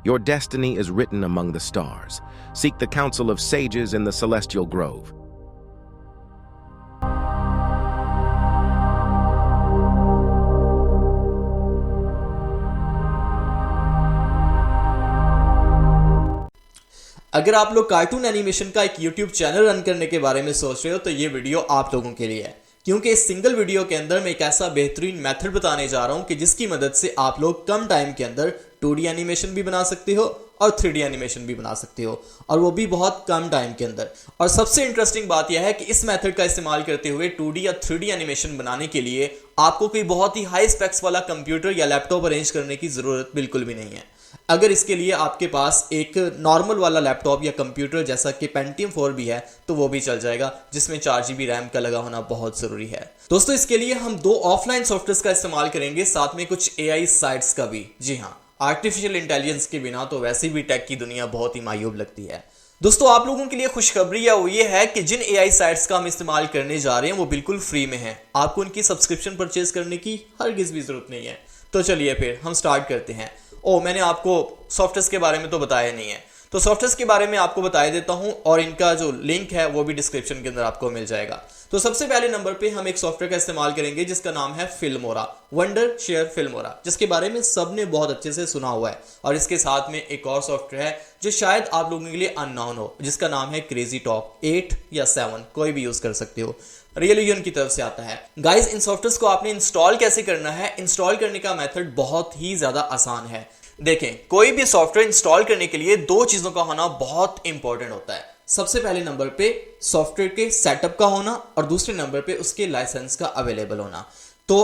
Your destiny is written among the stars. Seek the counsel of sages in the celestial grove. अगर आप लोग cartoon animation का एक YouTube channel run करने के बारे में सोच रहे हो तो ये वीडियो आप लोगों के लिए है, क्योंकि इस सिंगल वीडियो के अंदर मैं एक ऐसा बेहतरीन मेथड बताने जा रहा हूं कि जिसकी मदद से आप लोग कम टाइम के अंदर 2D एनिमेशन भी बना सकते हो और 3D एनिमेशन भी बना सकते हो, और वो भी बहुत कम टाइम के अंदर। और सबसे इंटरेस्टिंग बात यह है कि इस मेथड का इस्तेमाल करते हुए 2D या 3D एनिमेशन बनाने के लिए आपको कोई बहुत ही हाई स्पेक्स वाला कंप्यूटर या लैपटॉप अरेंज करने की ज़रूरत बिल्कुल भी नहीं है। अगर इसके लिए आपके पास एक नॉर्मल वाला लैपटॉप या कंप्यूटर जैसा कि Pentium 4 भी है तो वो भी चल जाएगा, जिसमें 4GB रैम का लगा होना बहुत ज़रूरी है। दोस्तों, इसके लिए हम 2 ऑफलाइन सॉफ्टवेयर का इस्तेमाल करेंगे, साथ में कुछ AI साइट्स का भी। जी हाँ, आर्टिफिशियल इंटेलिजेंस के बिना तो वैसे भी टेक की दुनिया बहुत ही मायूब लगती है। दोस्तों, आप लोगों के लिए खुशखबरी है वो ये है कि जिन AI साइट्स का हम इस्तेमाल करने जा रहे हैं वो बिल्कुल फ्री में है। आपको उनकी सब्सक्रिप्शन परचेज करने की हरगिज़ भी जरूरत नहीं है। तो चलिए फिर हम स्टार्ट करते हैं। मैंने आपको सॉफ्टवेयर के बारे में तो बताया नहीं है, तो सॉफ्टवेयर के बारे में आपको बता देता हूं, और इनका जो लिंक है वो भी डिस्क्रिप्शन के अंदर आपको मिल जाएगा। तो सबसे पहले नंबर पे हम एक सॉफ्टवेयर का इस्तेमाल करेंगे जिसका नाम है फिल्मोरा, वंडरशेयर फिल्मोरा, जिसके बारे में सबने बहुत अच्छे से सुना हुआ है। और इसके साथ में एक और सॉफ्टवेयर है जो शायद आप लोगों के लिए अननोन हो, जिसका नाम है क्रेजी टॉक। 8 या 7 कोई भी यूज कर सकते हो, रियलियन की तरफ से आता है। गाइस, इन सॉफ्टवेयर को आपने इंस्टॉल कैसे करना है? इंस्टॉल करने का मेथड बहुत ही ज्यादा आसान है। देखें, कोई भी सॉफ्टवेयर इंस्टॉल करने के लिए 2 चीजों का होना बहुत इंपॉर्टेंट होता है। सबसे पहले नंबर पे सॉफ्टवेयर के सेटअप का होना, और दूसरे नंबर पे उसके लाइसेंस का अवेलेबल होना। तो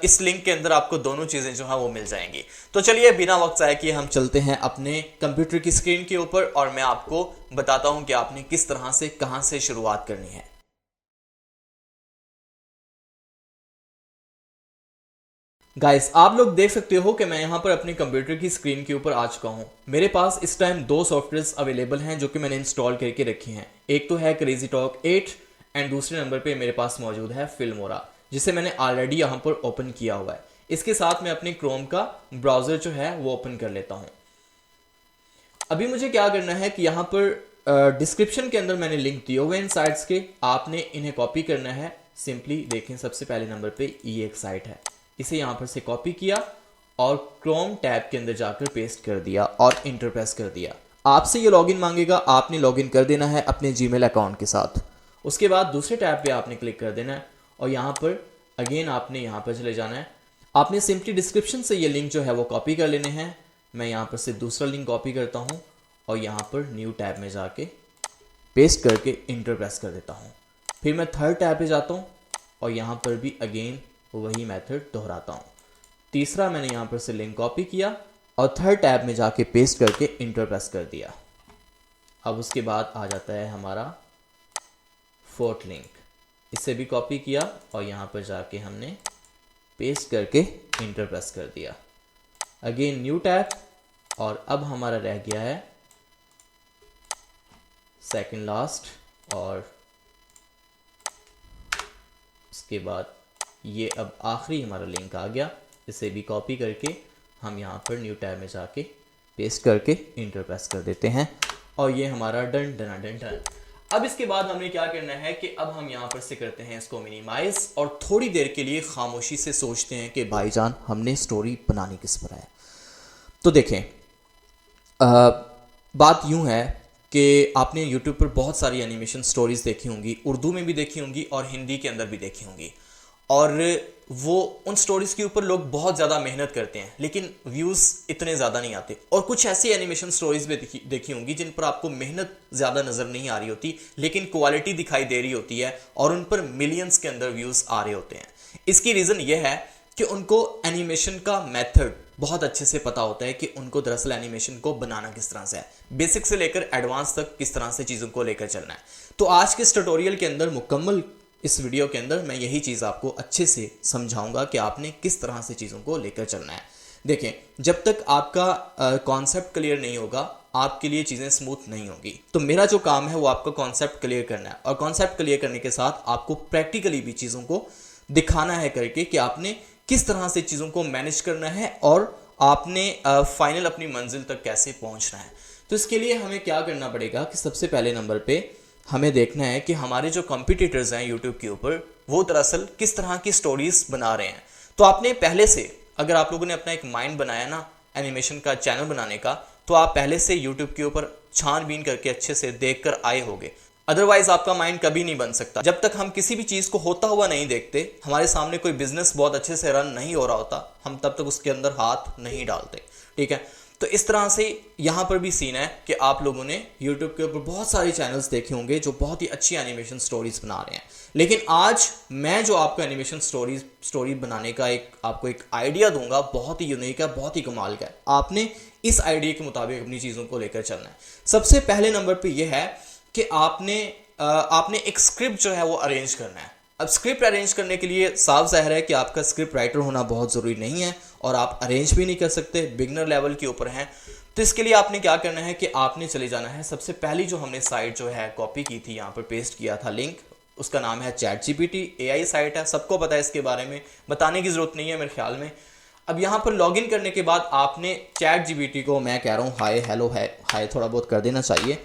इस लिंक के अंदर आपको दोनों चीजें जो है वो मिल जाएंगी। तो चलिए बिना वक्त जाए कि हम चलते हैं अपने कंप्यूटर की स्क्रीन के ऊपर, और मैं आपको बताता हूं कि आपने किस तरह से कहां से शुरुआत करनी है। गाइस, आप लोग देख सकते हो कि मैं यहां पर अपने कंप्यूटर की स्क्रीन के ऊपर आ चुका हूं। मेरे पास इस टाइम 2 सॉफ्टवेयर्स अवेलेबल हैं जो कि मैंने इंस्टॉल करके रखे हैं। एक तो है क्रेजी टॉक 8 एंड दूसरे नंबर पे मेरे पास मौजूद है फिल्मोरा, जिसे मैंने ऑलरेडी यहां पर ओपन किया हुआ है। इसके साथ मैं अपने क्रोम का ब्राउजर जो है वो ओपन कर लेता हूं। अभी मुझे क्या करना है कि यहाँ पर डिस्क्रिप्शन के अंदर मैंने लिंक दिए हुए इन साइट्स के, आपने इन्हें कॉपी करना है। सिंपली देखें, सबसे पहले नंबर पे ये एक साइट है, इसे यहां पर से कॉपी किया और क्रोम टैब के अंदर जाकर पेस्ट कर दिया और इंटर प्रेस कर दिया। आपसे ये लॉगिन मांगेगा, आपने लॉगिन कर देना है अपने जीमेल अकाउंट के साथ। उसके बाद दूसरे टैब पे आपने क्लिक कर देना है और यहाँ पर अगेन आपने यहाँ पर चले जाना है। आपने सिंपली डिस्क्रिप्शन से ये लिंक जो है वो कॉपी कर लेने हैं। मैं यहाँ पर से दूसरा लिंक कॉपी करता हूँ और यहाँ पर न्यू टैब में जाके पेस्ट करके इंटर प्रेस कर देता हूँ। फिर मैं थर्ड टैब पे जाता हूँ और यहाँ पर भी अगेन वही मेथड दोहराता हूँ। तीसरा मैंने यहाँ पर से लिंक कॉपी किया और थर्ड टैब में जाके पेस्ट करके इंटर प्रेस कर दिया। अब उसके बाद आ जाता है हमारा फोर्थ लिंक, इसे भी कॉपी किया और यहाँ पर जाके हमने पेस्ट करके इंटर प्रेस कर दिया। अगेन न्यू टैब, और अब हमारा रह गया है सेकंड लास्ट, और उसके बाद ये अब आखिरी हमारा लिंक आ गया। इसे भी कॉपी करके हम यहाँ पर न्यू टैब में जाके पेस्ट करके इंटर प्रेस कर देते हैं और ये हमारा डन डन डन डन। अब इसके बाद हमने क्या करना है कि अब हम यहाँ पर से करते हैं इसको मिनिमाइज, और थोड़ी देर के लिए खामोशी से सोचते हैं कि भाईजान हमने स्टोरी बनानी किस पर है। तो देखें, बात यूं है कि आपने YouTube पर बहुत सारी एनिमेशन स्टोरीज देखी होंगी, उर्दू में भी देखी होंगी और हिंदी के अंदर भी देखी होंगी, और वो उन स्टोरीज के ऊपर लोग बहुत ज़्यादा मेहनत करते हैं लेकिन व्यूज़ इतने ज़्यादा नहीं आते। और कुछ ऐसी एनिमेशन स्टोरीज भी देखी होंगी जिन पर आपको मेहनत ज़्यादा नज़र नहीं आ रही होती लेकिन क्वालिटी दिखाई दे रही होती है और उन पर मिलियंस के अंदर व्यूज़ आ रहे होते हैं। इसकी रीज़न ये है कि उनको एनिमेशन का मेथड बहुत अच्छे से पता होता है कि उनको दरअसल एनिमेशन को बनाना किस तरह से है, बेसिक से लेकर एडवांस तक किस तरह से चीज़ों को लेकर चलना है। तो आज के इस ट्यूटोरियल के अंदर मुकम्मल इस वीडियो के अंदर मैं यही चीज़ आपको अच्छे से समझाऊंगा कि आपने किस तरह से चीज़ों को लेकर चलना है। देखें, जब तक आपका कॉन्सेप्ट क्लियर नहीं होगा आपके लिए चीज़ें स्मूथ नहीं होगी। तो मेरा जो काम है वो आपका कॉन्सेप्ट क्लियर करना है, और कॉन्सेप्ट क्लियर करने के साथ आपको प्रैक्टिकली भी चीज़ों को दिखाना है करके कि आपने किस तरह से चीज़ों को मैनेज करना है और आपने फाइनल अपनी मंजिल तक कैसे पहुंचना है। तो इसके लिए हमें क्या करना पड़ेगा कि सबसे पहले नंबर पे हमें देखना है कि हमारे जो कॉम्पिटिटर्स हैं यूट्यूब के ऊपर वो दरअसल किस तरह की स्टोरीज बना रहे हैं। तो आपने पहले से, अगर आप लोगों ने अपना एक माइंड बनाया ना एनिमेशन का चैनल बनाने का, तो आप पहले से यूट्यूब के ऊपर छानबीन करके अच्छे से देख कर आए होगे। अदरवाइज आपका माइंड कभी नहीं बन सकता। जब तक हम किसी भी चीज़ को होता हुआ नहीं देखते, हमारे सामने कोई बिजनेस बहुत अच्छे से रन नहीं हो रहा होता, हम तब तक उसके अंदर हाथ नहीं डालते। ठीक है, तो इस तरह से यहाँ पर भी सीन है कि आप लोगों ने YouTube के ऊपर बहुत सारे चैनल्स देखे होंगे जो बहुत ही अच्छी एनिमेशन स्टोरीज बना रहे हैं। लेकिन आज मैं जो आपको एनिमेशन स्टोरी बनाने का आपको एक आइडिया दूंगा, बहुत ही यूनिक है, बहुत ही कमाल का है। आपने इस आइडिया के मुताबिक अपनी चीज़ों को लेकर चलना है। सबसे पहले नंबर पे यह है कि आपने एक स्क्रिप्ट जो है वो अरेंज करना है। अब स्क्रिप्ट अरेंज करने के लिए साफ ज़ाहिर है कि आपका स्क्रिप्ट राइटर होना बहुत ज़रूरी नहीं है और आप अरेंज भी नहीं कर सकते, बिगनर लेवल के ऊपर हैं। तो इसके लिए आपने क्या करना है कि आपने चले जाना है, सबसे पहली जो हमने साइट जो है कॉपी की थी, यहाँ पर पेस्ट किया था लिंक, उसका नाम है ChatGPT AI साइट है, सबको पता है इसके बारे में, बताने की ज़रूरत नहीं है मेरे ख्याल में। अब यहाँ पर लॉगिन करने के बाद आपने ChatGPT को, मैं कह रहा हूँ हाय हेलो हाय थोड़ा बहुत कर देना चाहिए।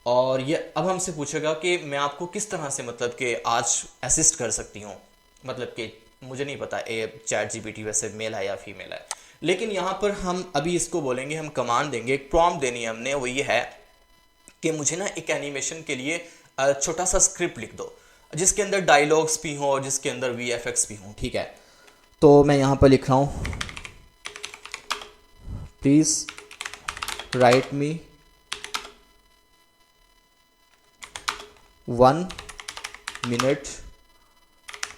और ये अब हमसे पूछेगा कि मैं आपको किस तरह से मतलब कि आज असिस्ट कर सकती हूँ, मतलब कि मुझे नहीं पता ChatGPT वैसे मेल है या फीमेल है। लेकिन यहाँ पर हम अभी इसको बोलेंगे, हम कमांड देंगे, एक प्रॉम्प्ट देनी है हमने, वो ये है कि मुझे ना एक एनिमेशन के लिए छोटा सा स्क्रिप्ट लिख दो जिसके अंदर डायलॉग्स भी हों और जिसके अंदर VFX भी हों। ठीक है, तो मैं यहाँ पर लिख रहा हूँ, please write me 1 minute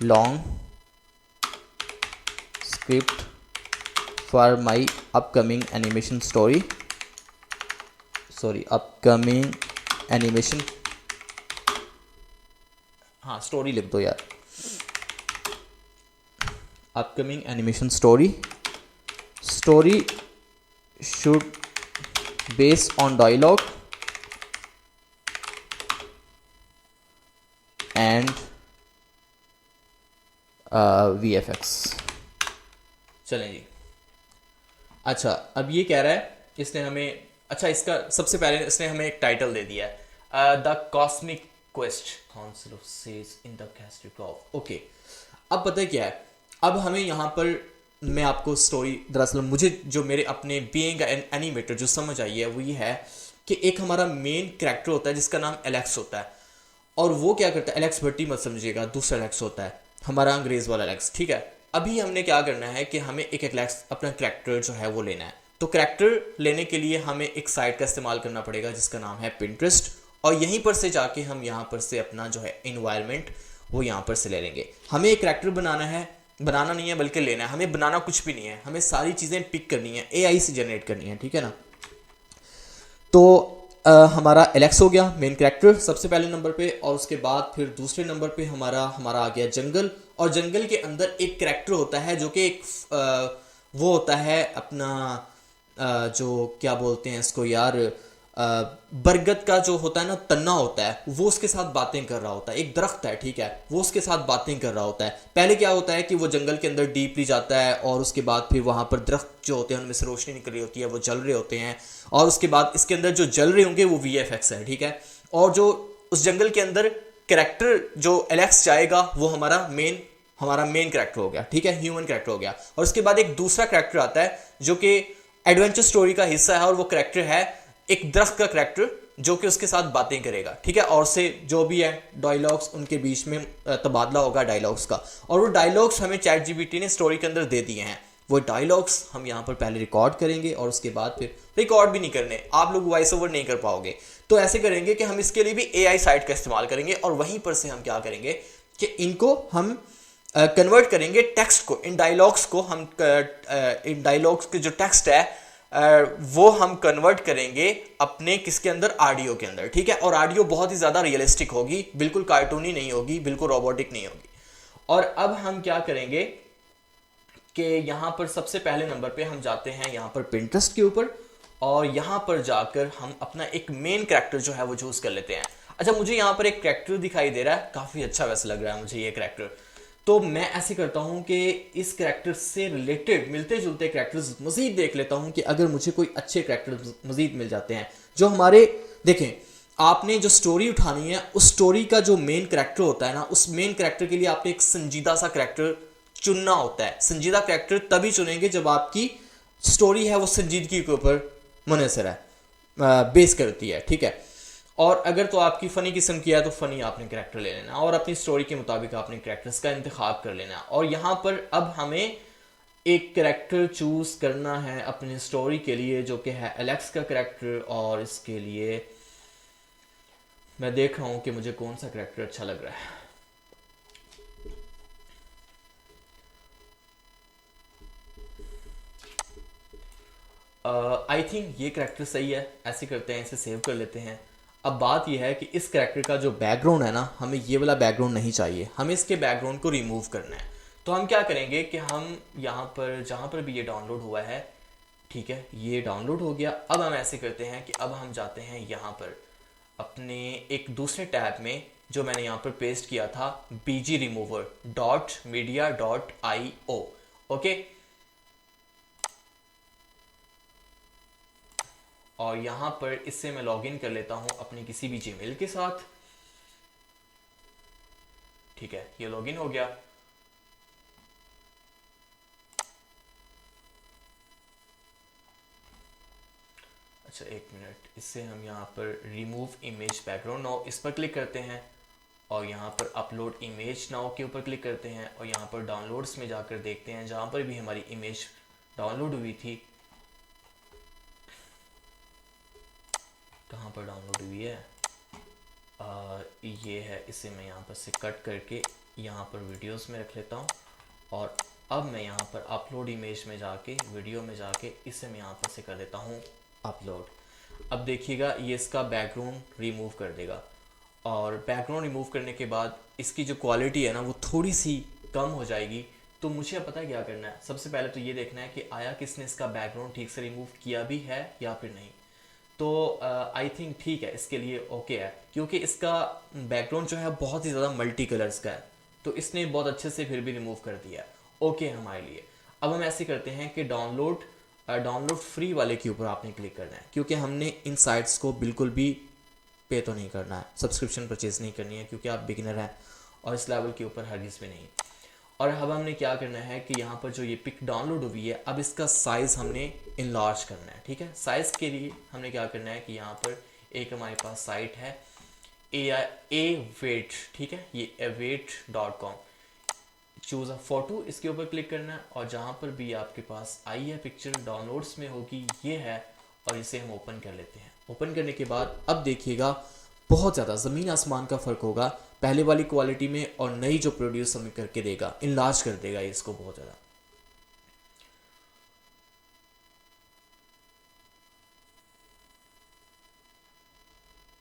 long script for my upcoming animation story, upcoming animation, हाँ स्टोरी लिख दो यार, upcoming animation story should based on dialogue and VFX। चलें जी। अच्छा, अब ये कह रहा है इसने हमें, अच्छा इसका सबसे पहले इसने हमें एक टाइटल दे दिया है, the cosmic quest council of sage in the कैस्ट्रिक ऑफ। ओके, अब पता है क्या है, अब हमें यहाँ पर मैं आपको स्टोरी, दरअसल मुझे जो मेरे अपने बीइंग एन एनिमेटर जो समझ आई है वो ये है कि एक हमारा मेन कैरेक्टर होता है जिसका नाम एलेक्स होता है, और वो क्या करता है, एलेक्स भट्टी मत समझिएगा, दूसरा एलेक्स होता है, हमारा अंग्रेज़ वाला एलेक्स। ठीक है, अभी हमने क्या करना है कि हमें एक एलेक्स अपना कैरेक्टर जो है वो लेना है। तो कैरेक्टर लेने के लिए हमें एक साइट का इस्तेमाल करना पड़ेगा जिसका नाम है Pinterest, और यहीं पर से जाके हम यहाँ पर से अपना जो है इन्वायरमेंट वो यहाँ पर से ले लेंगे। हमें एक कैरेक्टर बनाना है, बनाना नहीं है बल्कि लेना है। हमें बनाना कुछ भी नहीं है, हमें सारी चीज़ें पिक करनी है, AI से जनरेट करनी है। ठीक है ना, तो हमारा एलेक्स हो गया मेन कैरेक्टर सबसे पहले नंबर पे, और उसके बाद फिर दूसरे नंबर पे हमारा आ गया जंगल, और जंगल के अंदर एक कैरेक्टर होता है जो कि एक वो होता है अपना जो क्या बोलते हैं इसको यार, बरगद का जो होता है ना तन्ना होता है, वो उसके साथ बातें कर रहा होता है। एक दरख्त है, ठीक है, वो उसके साथ बातें कर रहा होता है। पहले क्या होता है कि वो जंगल के अंदर डीपली जाता है और उसके बाद फिर वहाँ पर दरख्त जो होते हैं उनमें से रोशनी निकल रही होती है, वो जल रहे होते हैं, और उसके बाद इसके अंदर जो जल रहे होंगे वो VFX है। ठीक है, और जो उस जंगल के अंदर कैरेक्टर जो एलेक्स जाएगा वो हमारा मेन कैरेक्टर हो गया। ठीक है, ह्यूमन कैरेक्टर हो गया। और उसके बाद एक दूसरा कैरेक्टर आता है जो कि एडवेंचर स्टोरी का हिस्सा है, और वो कैरेक्टर है एक दरख्त का कैरेक्टर जो कि उसके साथ बातें करेगा। ठीक है, और से जो भी है डायलॉग्स उनके बीच में तबादला होगा डायलॉग्स का, और वो डायलॉग्स हमें ChatGPT ने स्टोरी के अंदर दे दिए हैं। वो डायलॉग्स हम यहाँ पर पहले रिकॉर्ड करेंगे, और उसके बाद फिर रिकॉर्ड भी नहीं करने, आप लोग वॉइस ओवर नहीं कर पाओगे, तो ऐसे करेंगे कि हम इसके लिए भी AI साइट का इस्तेमाल करेंगे, और वहीं पर से हम क्या करेंगे कि इनको हम कन्वर्ट करेंगे टेक्स्ट को, इन डायलॉग्स को हम इन डायलॉग्स के जो टेक्स्ट है वो हम कन्वर्ट करेंगे अपने किसके अंदर, ऑडियो के अंदर। ठीक है, और ऑडियो बहुत ही ज़्यादा रियलिस्टिक होगी, बिल्कुल कार्टूनी नहीं होगी, बिल्कुल रोबोटिक नहीं होगी। और अब हम क्या करेंगे कि यहाँ पर सबसे पहले नंबर पे हम जाते हैं यहाँ पर Pinterest के ऊपर, और यहाँ पर जाकर हम अपना एक मेन कैरेक्टर जो है वो चूज़ कर लेते हैं। अच्छा, मुझे यहाँ पर एक कैरेक्टर दिखाई दे रहा है, काफ़ी अच्छा वैसे लग रहा है मुझे ये कैरेक्टर, तो मैं ऐसे करता हूँ कि इस करैक्टर से रिलेटेड मिलते जुलते करैक्टर्स मज़ीद देख लेता हूँ कि अगर मुझे कोई अच्छे करैक्टर्स मज़ीद मिल जाते हैं जो हमारे, देखें, आपने जो स्टोरी उठानी है उस स्टोरी का जो मेन करैक्टर होता है ना, उस मेन करैक्टर के लिए आपने एक संजीदा सा करैक्टर चुनना होता है। संजीदा करैक्टर तभी चुनेंगे जब आपकी स्टोरी है वो संजीदगी के ऊपर मुनहसर है, बेस करती है, ठीक है। और अगर तो आपकी फ़नी किस्म की है तो फ़नी आपने करैक्टर ले लेना और अपनी स्टोरी के मुताबिक आपने करैक्टर्स का इंतखाब कर लेना। और यहाँ पर अब हमें एक करैक्टर चूज़ करना है अपनी स्टोरी के लिए जो कि है एलेक्स का करैक्टर। और इसके लिए मैं देख रहा हूँ कि मुझे कौन सा करैक्टर अच्छा लग रहा है। आई थिंक ये करैक्टर सही है, ऐसे करते हैं, इसे सेव कर लेते हैं। अब बात यह है कि इस करैक्टर का जो बैकग्राउंड है ना, हमें ये वाला बैकग्राउंड नहीं चाहिए, हमें इसके बैकग्राउंड को रिमूव करना है। तो हम क्या करेंगे कि हम यहाँ पर जहाँ पर भी ये डाउनलोड हुआ है, ठीक है, ये डाउनलोड हो गया। अब हम ऐसे करते हैं कि अब हम जाते हैं यहाँ पर अपने एक दूसरे टैब में जो मैंने यहाँ पर पेस्ट किया था, bgremover.media.io, ओके। और यहाँ पर इससे मैं लॉगिन कर लेता हूँ अपनी किसी भी जीमेल के साथ, ठीक है, ये लॉगिन हो गया। अच्छा एक मिनट, इससे हम यहाँ पर रिमूव इमेज बैकग्राउंड नाउ इस पर क्लिक करते हैं और यहाँ पर अपलोड इमेज नाउ के ऊपर क्लिक करते हैं और यहाँ पर डाउनलोड्स में जाकर देखते हैं जहाँ पर भी हमारी इमेज डाउनलोड हुई थी, कहाँ पर डाउनलोड हुई है, ये है। इसे मैं यहाँ पर से कट करके यहाँ पर वीडियोस में रख लेता हूँ और अब मैं यहाँ पर अपलोड इमेज में जाके वीडियो में जाके इसे मैं यहाँ पर से कर देता हूँ अपलोड। अब देखिएगा ये इसका बैकग्राउंड रिमूव कर देगा और बैकग्राउंड रिमूव करने के बाद इसकी जो क्वालिटी है ना वो थोड़ी सी कम हो जाएगी। तो मुझे अब पता है क्या करना है, सबसे पहले तो ये देखना है कि आया किसने इसका बैकग्राउंड ठीक से रिमूव किया भी है या फिर नहीं। तो आई थिंक ठीक है, इसके लिए ओके है, क्योंकि इसका बैकग्राउंड जो है बहुत ही ज़्यादा मल्टी कलर्स का है, तो इसने बहुत अच्छे से फिर भी रिमूव कर दिया, ओके है हमारे लिए। अब हम ऐसे करते हैं कि डाउनलोड फ्री वाले के ऊपर आपने क्लिक करना है, क्योंकि हमने इन साइट्स को बिल्कुल भी पे तो नहीं करना है, सब्सक्रिप्शन परचेज नहीं करनी है, क्योंकि आप बिगिनर हैं और इस लेवल के ऊपर हरगिज़ भी नहीं। और अब हमने क्या करना है कि यहाँ पर जो ये पिक डाउनलोड हुई है, अब इसका साइज़ हमने इनलार्ज करना है, ठीक है। साइज़ के लिए हमने क्या करना है कि यहाँ पर एक हमारे पास साइट है Await, ठीक है, ये await.com, चूज़ अ फोटो, इसके ऊपर क्लिक करना है और जहाँ पर भी आपके पास आई है पिक्चर डाउनलोड्स में होगी, ये है, और इसे हम ओपन कर लेते हैं। ओपन करने के बाद अब देखिएगा बहुत ज़्यादा ज़मीन आसमान का फ़र्क होगा पहले वाली क्वालिटी में और नई जो प्रोड्यूस हमें करके देगा, इनलार्ज कर देगा इसको बहुत ज़्यादा।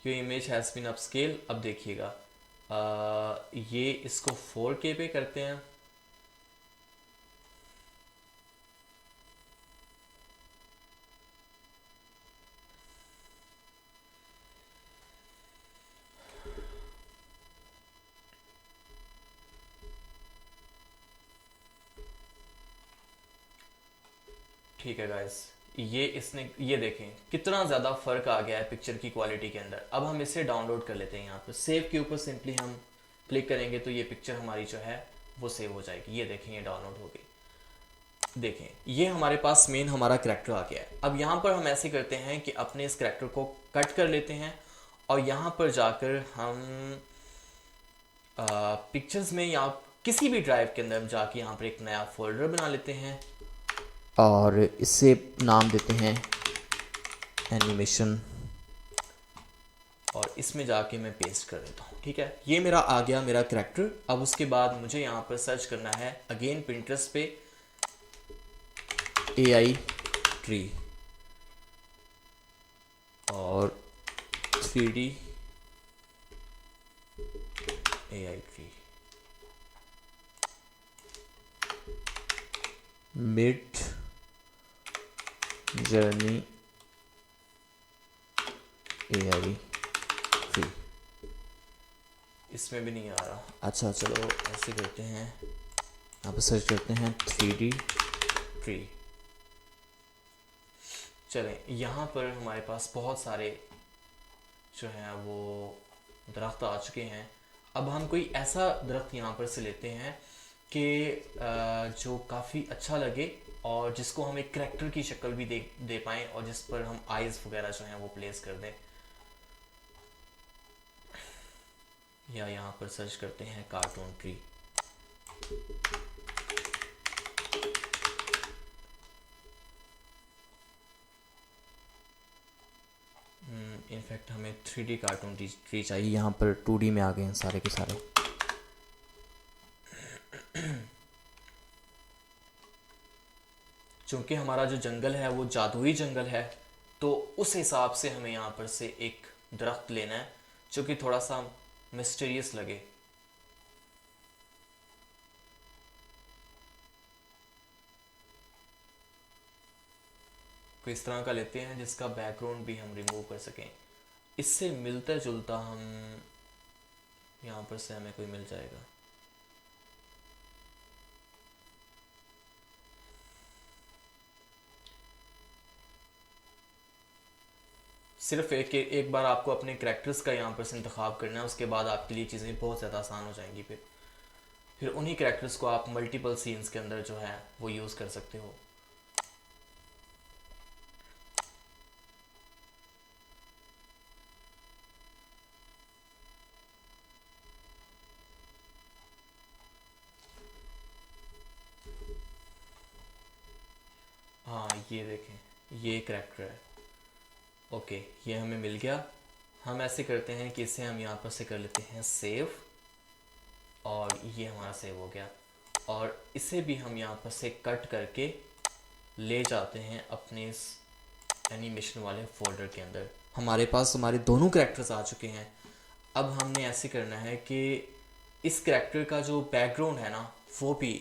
Your image has been upscale. अब देखिएगा ये इसको 4K पे करते हैं, ठीक है गाइस, ये देखें कितना ज़्यादा फ़र्क आ गया है पिक्चर की क्वालिटी के अंदर। अब हम इसे डाउनलोड कर लेते हैं, यहाँ पर सेव के ऊपर सिंपली हम क्लिक करेंगे तो ये पिक्चर हमारी जो है वो सेव हो जाएगी। ये देखें ये डाउनलोड हो गई, देखें ये हमारे पास मेन हमारा करैक्टर आ गया है। अब यहाँ पर हम ऐसे करते हैं कि अपने इस करैक्टर को कट कर लेते हैं और यहाँ पर जाकर हम पिक्चर्स में या किसी भी ड्राइव के अंदर जाके यहाँ पर एक नया फोल्डर बना लेते हैं और इसे नाम देते हैं एनिमेशन और इसमें जाके मैं पेस्ट कर देता हूँ, ठीक है। ये मेरा आ गया मेरा करैक्टर। अब उसके बाद मुझे यहाँ पर सर्च करना है अगेन पिंटरेस्ट पे AI ट्री और 3D AI tree, mid journey AI tree. इसमें भी नहीं आ रहा। अच्छा चलो ऐसे करते हैं, यहाँ पर सर्च करते हैं 3D ट्री। चलें, यहाँ पर हमारे पास बहुत सारे जो हैं वो दरख्त आ चुके हैं। अब हम कोई ऐसा दरख्त यहाँ पर से लेते हैं कि जो काफ़ी अच्छा लगे और जिसको हम एक करैक्टर की शक्ल भी दे पाएँ और जिस पर हम आइज़ वगैरह जो हैं वो प्लेस कर दें। या यहाँ पर सर्च करते हैं कार्टून ट्री। इनफैक्ट हमें 3D कार्टून ट्री चाहिए। यहाँ पर 2D में आ गए हैं सारे के सारे। चूंकि हमारा जो जंगल है वो जादुई जंगल है, तो उस हिसाब से हमें यहाँ पर से एक दरख्त लेना है जो कि थोड़ा सा मिस्टीरियस लगे। कोई इस तरह का लेते हैं जिसका बैकग्राउंड भी हम रिमूव कर सकें। इससे मिलता जुलता हम यहाँ पर से हमें कोई मिल जाएगा। सिर्फ एक बार आपको अपने करैक्टर्स का यहाँ पर से इंतखाब करना है, उसके बाद आपके लिए चीज़ें बहुत ज़्यादा आसान हो जाएंगी। फिर उन्हीं करैक्टर्स को आप मल्टीपल सीन्स के अंदर जो है वो यूज़ कर सकते हो। हाँ ये देखें, ये करैक्टर है। ओके, ये हमें मिल गया। हम ऐसे करते हैं कि इसे हम यहाँ पर से कर लेते हैं सेव, और ये हमारा सेव हो गया। और इसे भी हम यहाँ पर से कट करके ले जाते हैं अपने इस एनिमेशन वाले फोल्डर के अंदर। हमारे पास हमारे दोनों करैक्टर्स आ चुके हैं। अब हमने ऐसे करना है कि इस करैक्टर का जो बैकग्राउंड है ना, वो भी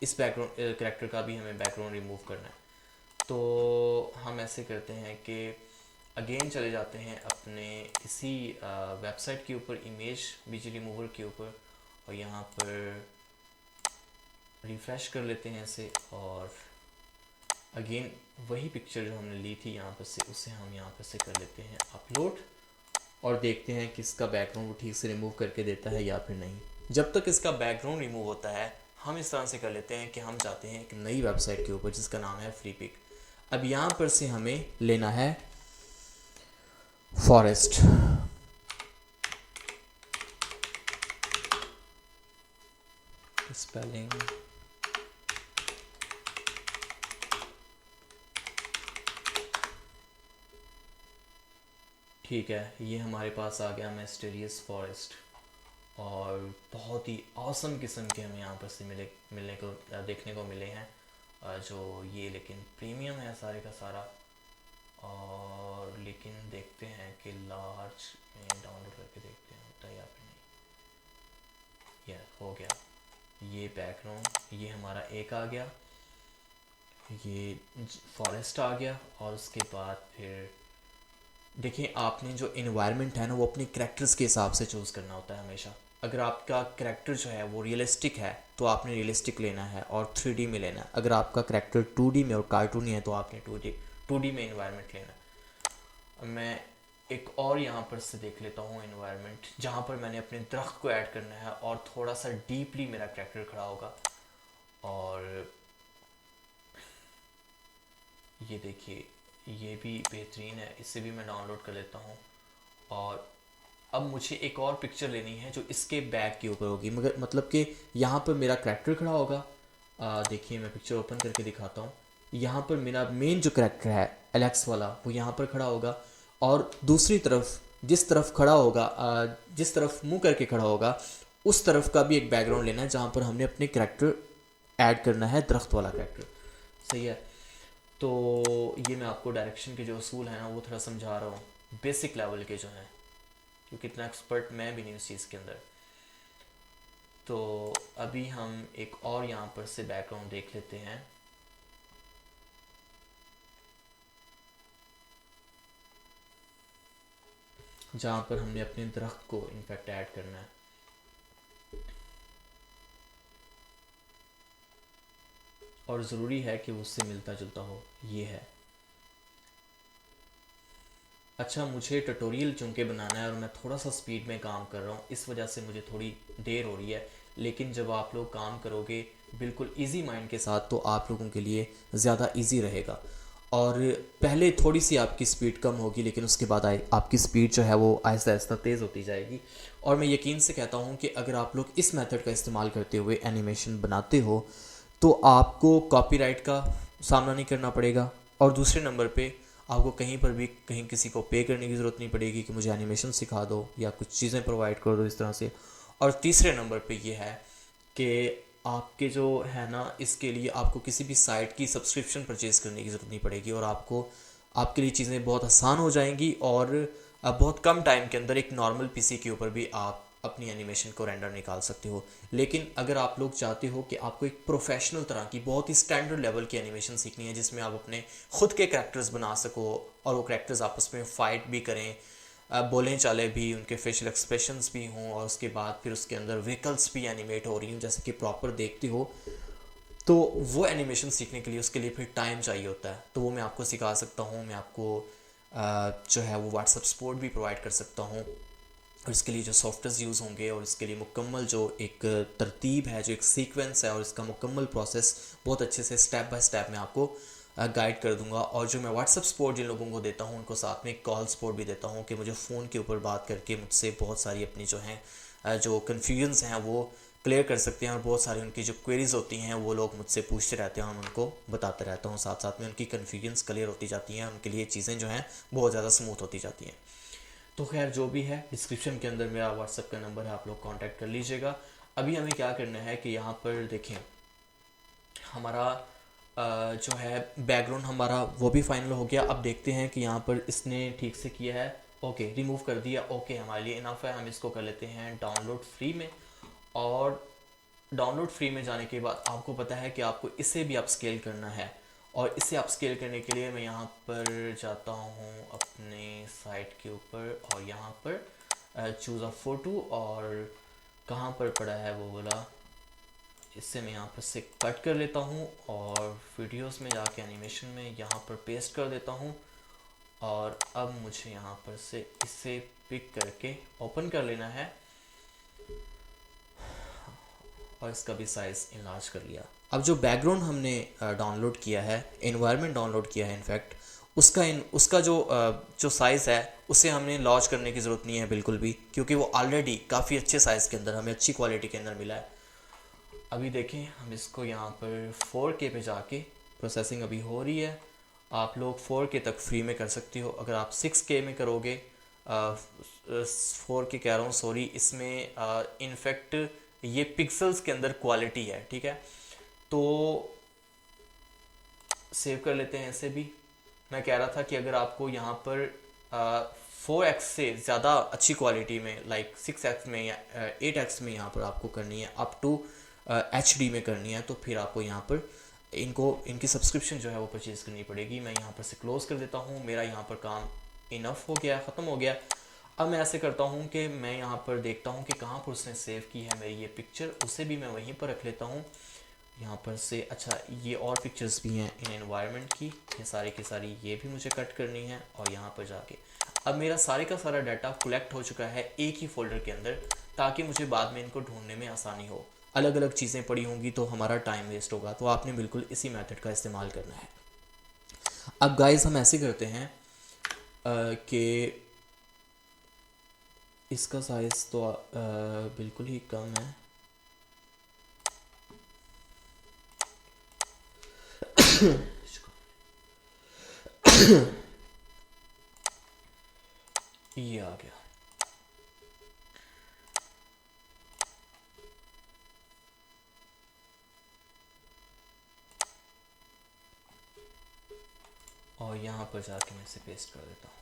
इस बैकग्राउंड करैक्टर का भी हमें बैकग्राउंड रिमूव करना है। तो हम ऐसे करते हैं कि अगेन चले जाते हैं अपने इसी वेबसाइट के ऊपर, इमेज बीजी रिमूवर के ऊपर, और यहाँ पर रिफ़्रेश कर लेते हैं इसे, और अगेन वही पिक्चर जो हमने ली थी यहाँ पर से, उसे हम यहाँ पर से कर लेते हैं अपलोड, और देखते हैं कि इसका बैकग्राउंड वो ठीक से रिमूव करके देता है या फिर नहीं। जब तक इसका बैकग्राउंड रिमूव होता है, हम इस तरह से कर लेते हैं कि हम जाते हैं एक नई वेबसाइट के ऊपर जिसका नाम है फ्रीपिक। अब यहाँ पर से हमें लेना है फॉरेस्ट। स्पेलिंग ठीक है, ये हमारे पास आ गया मिस्टीरियस फॉरेस्ट, और बहुत ही औसम किस्म के हमें यहाँ पर से मिलने को देखने को मिले हैं, जो ये लेकिन प्रीमियम है सारे का सारा। और लेकिन देखते हैं कि लार्ज में डाउनलोड करके देखते हैं होता है या फिर नहीं। यह हो गया, ये बैकग्राउंड, ये हमारा एक आ गया, ये फॉरेस्ट आ गया, और उसके बाद फिर देखिए, आपने जो इन्वायरमेंट है ना वो अपने करैक्टर्स के हिसाब से चूज़ करना होता है हमेशा। अगर आपका करैक्टर जो है वो रियलिस्टिक है तो आपने रियलिस्टिक लेना है और 3D में लेना है। अगर आपका करैक्टर 2D में और कार्टूनी है तो आपने 2D में इन्वायरमेंट लेना है। मैं एक और यहाँ पर से देख लेता हूँ इन्वायरमेंट, जहाँ पर मैंने अपने दरख्त को ऐड करना है और थोड़ा सा डीपली मेरा करैक्टर खड़ा होगा। और ये देखिए, ये भी बेहतरीन है, इसे भी मैं डाउनलोड कर लेता हूँ। और अब मुझे एक और पिक्चर लेनी है जो इसके बैक के ऊपर होगी, मगर मतलब कि यहाँ पर मेरा करैक्टर खड़ा होगा। देखिए, मैं पिक्चर ओपन करके दिखाता हूँ। यहाँ पर मेरा मेन जो करैक्टर है एलेक्स वाला, वो यहाँ पर खड़ा होगा, और दूसरी तरफ जिस तरफ खड़ा होगा, जिस तरफ मुंह करके खड़ा होगा, उस तरफ का भी एक बैकग्राउंड लेना है जहाँ पर हमने अपने करैक्टर ऐड करना है, दरख्त वाला करैक्टर। सही है। तो ये मैं आपको डायरेक्शन के जो असूल हैं ना वो थोड़ा समझा रहा हूँ, बेसिक लेवल के जो हैं, क्योंकि इतना एक्सपर्ट मैं भी नहीं उस चीज़ के अंदर। तो अभी हम एक और यहाँ पर से बैकग्राउंड देख लेते हैं। जहाँ पर हमने अपने दरख्त को इनफैक्ट ऐड करना है। और ज़रूरी है कि वो उससे मिलता जुलता हो, ये है। अच्छा, मुझे ट्यूटोरियल चूँकि बनाना है और मैं थोड़ा सा स्पीड में काम कर रहा हूँ, इस वजह से मुझे थोड़ी देर हो रही है, लेकिन जब आप लोग काम करोगे बिल्कुल इजी माइंड के साथ तो आप लोगों के लिए ज़्यादा इजी रहेगा। और पहले थोड़ी सी आपकी स्पीड कम होगी, लेकिन उसके बाद आपकी स्पीड जो है वो आहिस्ता आहिस्ता तेज़ होती जाएगी। और मैं यकीन से कहता हूँ कि अगर आप लोग इस मेथड का इस्तेमाल करते हुए एनिमेशन बनाते हो तो आपको कॉपीराइट का सामना नहीं करना पड़ेगा, और दूसरे नंबर पे आपको कहीं पर भी कहीं किसी को पे करने की ज़रूरत नहीं पड़ेगी कि मुझे एनिमेशन सिखा दो या कुछ चीज़ें प्रोवाइड कर दो इस तरह से। और तीसरे नंबर पे ये है कि आपके जो है ना, इसके लिए आपको किसी भी साइट की सब्सक्रिप्शन परचेज़ करने की ज़रूरत नहीं पड़ेगी, और आपको आपके लिए चीज़ें बहुत आसान हो जाएंगी, और बहुत कम टाइम के अंदर एक नॉर्मल पीसी के ऊपर भी आप अपनी एनिमेशन को रेंडर निकाल सकते हो। लेकिन अगर आप लोग चाहते हो कि आपको एक प्रोफेशनल तरह की बहुत ही स्टैंडर्ड लेवल की एनिमेशन सीखनी है जिसमें आप अपने खुद के करैक्टर्स बना सको और वो करैक्टर्स आपस में फ़ाइट भी करें, बोलें चाले भी, उनके फेशियल एक्सप्रेशंस भी हों, और उसके बाद फिर उसके अंदर व्हीकल्स भी एनिमेट हो रही हूँ जैसे कि प्रॉपर देखते हो, तो वो एनिमेशन सीखने के लिए उसके लिए फिर टाइम चाहिए होता है। तो वो मैं आपको सिखा सकता हूँ, मैं आपको जो है वो व्हाट्सअप सपोर्ट भी प्रोवाइड कर सकता हूँ, और इसके लिए जो सॉफ्टवेयर यूज़ होंगे और इसके लिए मुकम्मल जो एक तरतीब है, जो एक सीक्वेंस है, और इसका मुकम्मल प्रोसेस बहुत अच्छे से स्टेप बाय स्टेप मैं आपको गाइड कर दूंगा। और जो मैं व्हाट्सअप सपोर्ट जिन लोगों को देता हूँ उनको साथ में कॉल सपोर्ट भी देता हूँ कि मुझे फ़ोन के ऊपर बात करके मुझसे बहुत सारी अपनी जो हैं जो कन्फ्यूजन्स हैं वो क्लियर कर सकते हैं, और बहुत सारी उनकी जो क्वेरीज़ होती हैं वो लोग मुझसे पूछते रहते हैं और मैं उनको बताता रहता हूँ, साथ साथ में उनकी कन्फ्यूजन्स क्लियर होती जाती हैं, उनके लिए चीज़ें जो हैं बहुत ज़्यादा स्मूथ होती जाती हैं। तो खैर जो भी है, डिस्क्रिप्शन के अंदर मेरा व्हाट्सअप का नंबर है, आप लोग कांटेक्ट कर लीजिएगा। अभी हमें क्या करना है कि यहाँ पर देखें, हमारा जो है बैकग्राउंड हमारा वो भी फाइनल हो गया। अब देखते हैं कि यहाँ पर इसने ठीक से किया है, ओके रिमूव कर दिया, ओके हमारे लिए इनफ है। हम इसको कर लेते हैं डाउनलोड फ्री में, और डाउनलोड फ्री में जाने के बाद आपको पता है कि आपको इसे भी अपस्केल करना है, और इसे अपस्केल करने के लिए मैं यहाँ पर जाता हूँ अपने साइट के ऊपर, और यहाँ पर चूज़ अ फ़ोटो, और कहाँ पर पड़ा है वो बोला, इससे मैं यहाँ पर से कट कर लेता हूँ और वीडियोस में जाके एनिमेशन में यहाँ पर पेस्ट कर देता हूँ। और अब मुझे यहाँ पर से इसे पिक करके ओपन कर लेना है, और इसका भी साइज़ इनलार्ज कर लिया। अब जो बैकग्राउंड हमने डाउनलोड किया है, एनवायरनमेंट डाउनलोड किया है इनफैक्ट, उसका जो साइज़ है उसे हमने लॉन्च करने की ज़रूरत नहीं है बिल्कुल भी, क्योंकि वो ऑलरेडी काफ़ी अच्छे साइज़ के अंदर हमें अच्छी क्वालिटी के अंदर मिला है। अभी देखें, हम इसको यहाँ पर 4K पे जाके प्रोसेसिंग अभी हो रही है। आप लोग 4K तक फ्री में कर सकते हो। अगर आप 6K में करोगे, 4K कह रहा हूँ सॉरी, इसमें इनफैक्ट ये पिक्सल्स के अंदर क्वालिटी है, ठीक है। तो सेव कर लेते हैं इसे भी। मैं कह रहा था कि अगर आपको यहाँ पर 4x से ज़्यादा अच्छी क्वालिटी में, लाइक 6x में या 8x में यहाँ पर आपको करनी है, अप टू HD में करनी है, तो फिर आपको यहाँ पर इनकी सब्सक्रिप्शन जो है वो परचेज़ करनी पड़ेगी। मैं यहाँ पर से क्लोज़ कर देता हूँ, मेरा यहाँ पर काम इनफ हो गया, ख़त्म हो गया। अब मैं ऐसे करता हूँ कि मैं यहाँ पर देखता हूँ कि कहाँ पर उसने सेव की है मेरी ये पिक्चर, उसे भी मैं वहीं पर रख लेता हूँ यहाँ पर से। अच्छा, ये और पिक्चर्स भी हैं इन एनवायरनमेंट की, ये सारी की सारी ये भी मुझे कट करनी है, और यहाँ पर जाके अब मेरा सारे का सारा डाटा कलेक्ट हो चुका है एक ही फोल्डर के अंदर, ताकि मुझे बाद में इनको ढूंढने में आसानी हो। अलग अलग चीज़ें पड़ी होंगी तो हमारा टाइम वेस्ट होगा, तो आपने बिल्कुल इसी मेथड का इस्तेमाल करना है। अब गाइस हम ऐसे करते हैं कि इसका साइज़ तो बिल्कुल ही कम है, ये आ गया। और यहाँ पर जाके मैं इसे पेस्ट कर देता हूँ।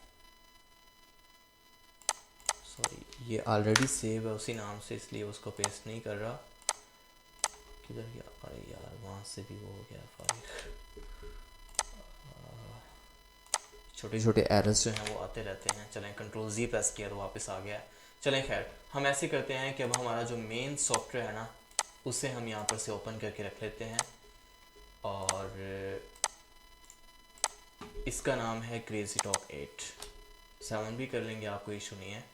सॉरी, ये ऑलरेडी सेव है उसी नाम से, इसलिए उसको पेस्ट नहीं कर रहा। किधर गया? अरे यार, वहाँ से भी वो हो गया फाइल। छोटे छोटे एरर्स जो हैं वो आते रहते हैं। चलें, Ctrl+Z प्रेस किया तो वापस आ गया। चलें खैर, हम ऐसे करते हैं कि अब हमारा जो मेन सॉफ्टवेयर है ना, उसे हम यहाँ पर से ओपन करके रख लेते हैं, और इसका नाम है क्रेजी टॉक 8। 7 भी कर लेंगे, आपको इशू नहीं है।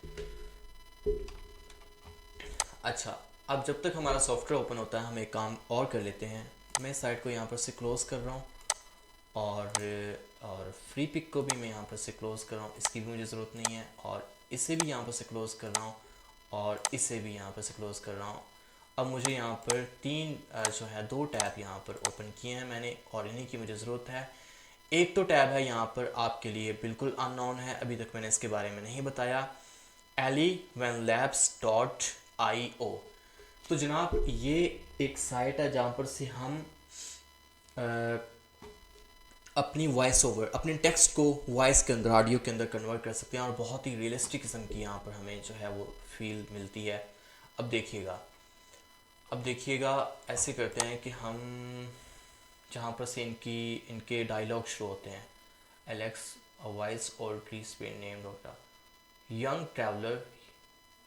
अच्छा, अब जब तक हमारा सॉफ्टवेयर ओपन होता है हम एक काम और कर लेते हैं। मैं साइट को यहाँ पर से क्लोज़ कर रहा हूँ और फ्री पिक को भी मैं यहाँ पर से क्लोज़ कर रहा हूँ, इसकी भी मुझे ज़रूरत नहीं है। और इसे भी यहाँ पर से क्लोज़ कर रहा हूँ और इसे भी यहाँ पर से क्लोज़ कर रहा हूँ। अब मुझे यहाँ पर जो है 2 टैब यहाँ पर ओपन किए हैं मैंने और इन्हीं की मुझे ज़रूरत है। एक तो टैब है यहाँ पर आपके लिए बिल्कुल अननोन है, अभी तक मैंने इसके बारे में नहीं बताया, alivenlabs.io। तो जनाब ये एक साइट है जहाँ पर से हम अपनी वॉइस ओवर, अपने टेक्स्ट को वॉइस के अंदर, ऑडियो के अंदर कन्वर्ट कर सकते हैं और बहुत ही रियलिस्टिक किस्म की यहाँ पर हमें जो है वो फील मिलती है। अब देखिएगा ऐसे करते हैं कि हम जहाँ पर से इनके डायलॉग शुरू होते हैं। एलेक्स अ वॉइस और tree Spain name doctor young traveller,